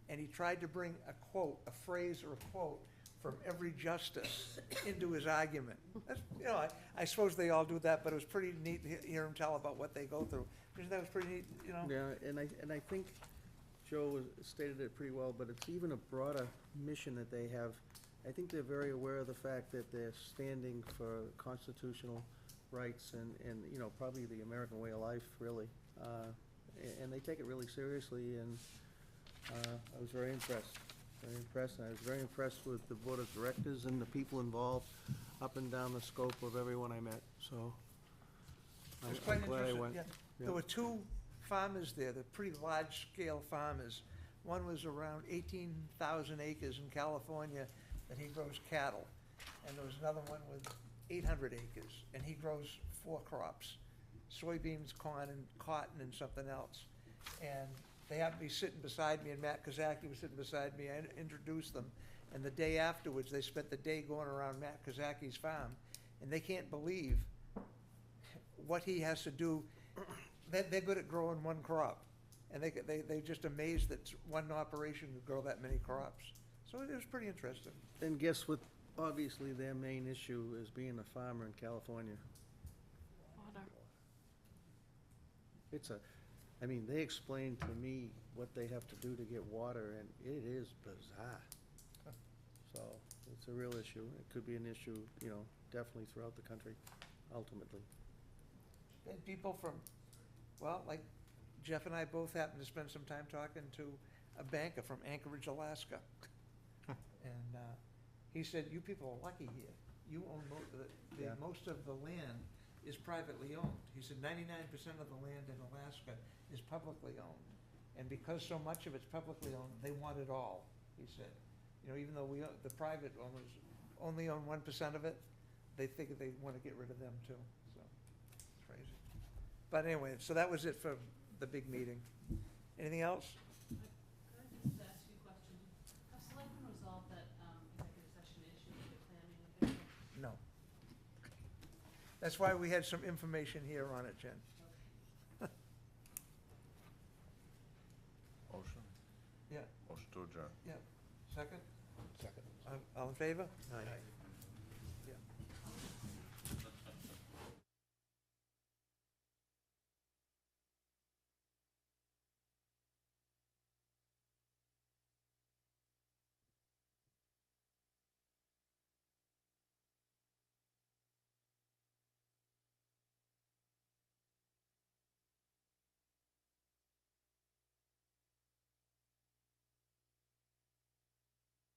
And he tried to bring a quote, a phrase or a quote from every justice into his argument. That's, you know, I suppose they all do that, but it was pretty neat to hear him tell about what they go through. That was pretty neat, you know? Yeah, and I think Joe stated it pretty well, but it's even a broader mission that they have. I think they're very aware of the fact that they're standing for constitutional rights and you know, probably the American way of life, really. And they take it really seriously, and I was very impressed. And I was very impressed with the board of directors and the people involved up and down the scope of everyone I met, so It was I'm quite glad I interesting, went. yeah. Yeah. There were two farmers there, they're pretty large-scale farmers. One was around 18,000 acres in California that he grows cattle. And there was another one with 800 acres, and he grows 4 crops: soybeans, corn, and cotton, and something else. And they happened to be sitting beside me, and Matt Kazaki was sitting beside me. I introduced them, and the day afterwards, they spent the day going around Matt Kazaki's farm, and they can't believe what he has to do. They're good at growing one crop, and they're just amazed that one operation could grow that many crops. So it was pretty interesting. And guess what, obviously their main issue is being a farmer in California. Water. I mean, they explained to me what they have to do to get water, and it is bizarre. So, it's a real issue. It could be an issue, you know, definitely throughout the country, ultimately. And people from, well, like Jeff and I both happened to spend some time talking to a banker from Anchorage, Alaska. And he said, you people are lucky here. You own Yeah. most of the land is privately owned. He said 99% of the land in Alaska is publicly owned. And because so much of it's publicly owned, they want it all, he said. You know, even though the private owners only own 1% of it, they think they want to get rid of them too, so it's crazy. But anyway, so that was it for the big meeting. Anything else? Could I just ask you a question? Have selectmen resolved that executive session issue with the planning official? No. That's why we had some information here on it, Jen. Motion? Yeah, Motion to adjourn. yeah. Second? Second. All in favor? Aye.